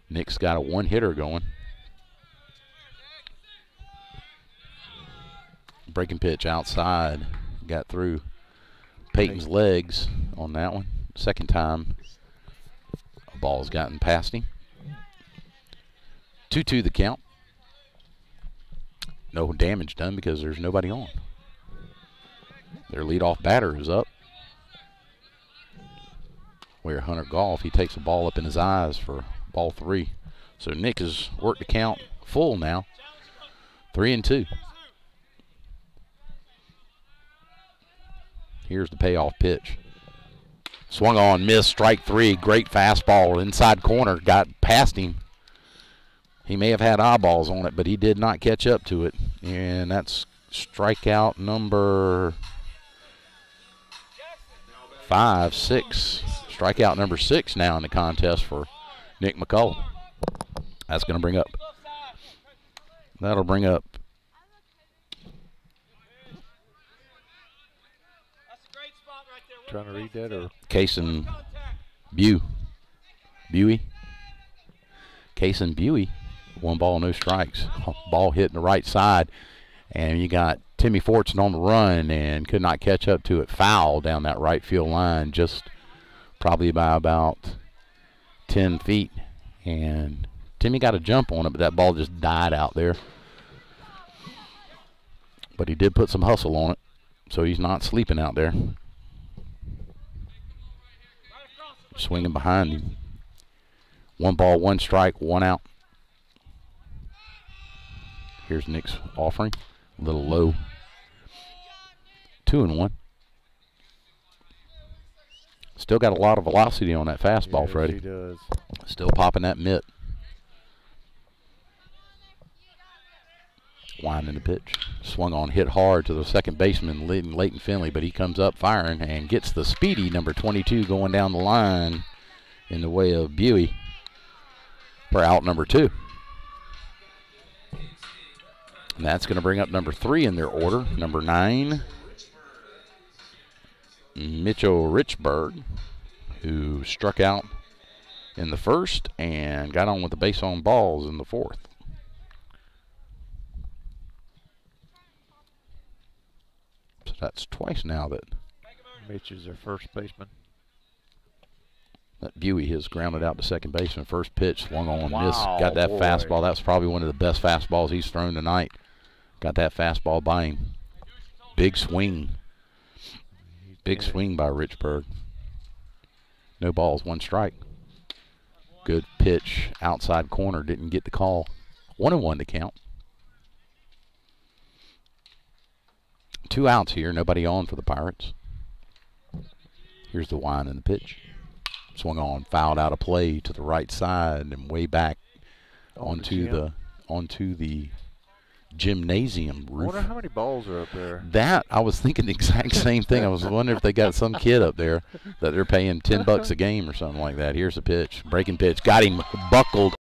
Nick's got a one-hitter going. Breaking pitch outside. Got through Peyton's legs on that one. Second time a ball's gotten past him. 2-2 the count. No damage done because there's nobody on. Their leadoff batter is up. Where Hunter Goff, he takes the ball up in his eyes for ball 3. So Nick has worked the count full now. 3-2. Here's the payoff pitch. Swung on, missed, strike 3. Great fastball, inside corner, got past him. He may have had eyeballs on it, but he did not catch up to it. And that's strikeout number 5, 6. Strikeout number 6 now in the contest for Nick McCullough. That's going to bring up. That'll bring up. Trying to read that or Kason Buey. Kason Buey. 1 ball, no strikes. Ball hit in the right side. And you got Timmy Fortson on the run and could not catch up to it. Foul down that right field line, just probably by about 10 feet. And Timmy got a jump on it, but that ball just died out there. But he did put some hustle on it, so he's not sleeping out there. Swinging behind him. 1 ball, 1 strike, 1 out. Here's Nick's offering. A little low. 2-1. Still got a lot of velocity on that fastball, yes, Freddie. He does. Still popping that mitt. Winding the pitch. Swung on, hit hard to the second baseman, Leighton Finley, but he comes up firing and gets the speedy number 22 going down the line in the way of Buey for out number 2. And that's going to bring up number 3 in their order. Number 9, Mitchell Richburg, who struck out in the first and got on with the base on balls in the 4th. So that's twice now that Mitch is their first baseman. that Buey has grounded out to second baseman. First pitch, swung on, missed. Wow, Got that boy. fastball. That's probably one of the best fastballs he's thrown tonight. Got that fastball by him. Big swing. Big swing by Richburg. No balls, 1 strike. Good pitch, outside corner, didn't get the call. 1-1 to count. 2 outs here, nobody on for the Pirates. Here's the wind and the pitch. Swung on, fouled out of play to the right side and way back onto the gymnasium I roof. wonder how many balls are up there. That, I was thinking the exact same thing. I was wondering if they got some kid up there that they're paying $10 a game or something like that. Here's the pitch, breaking pitch, got him buckled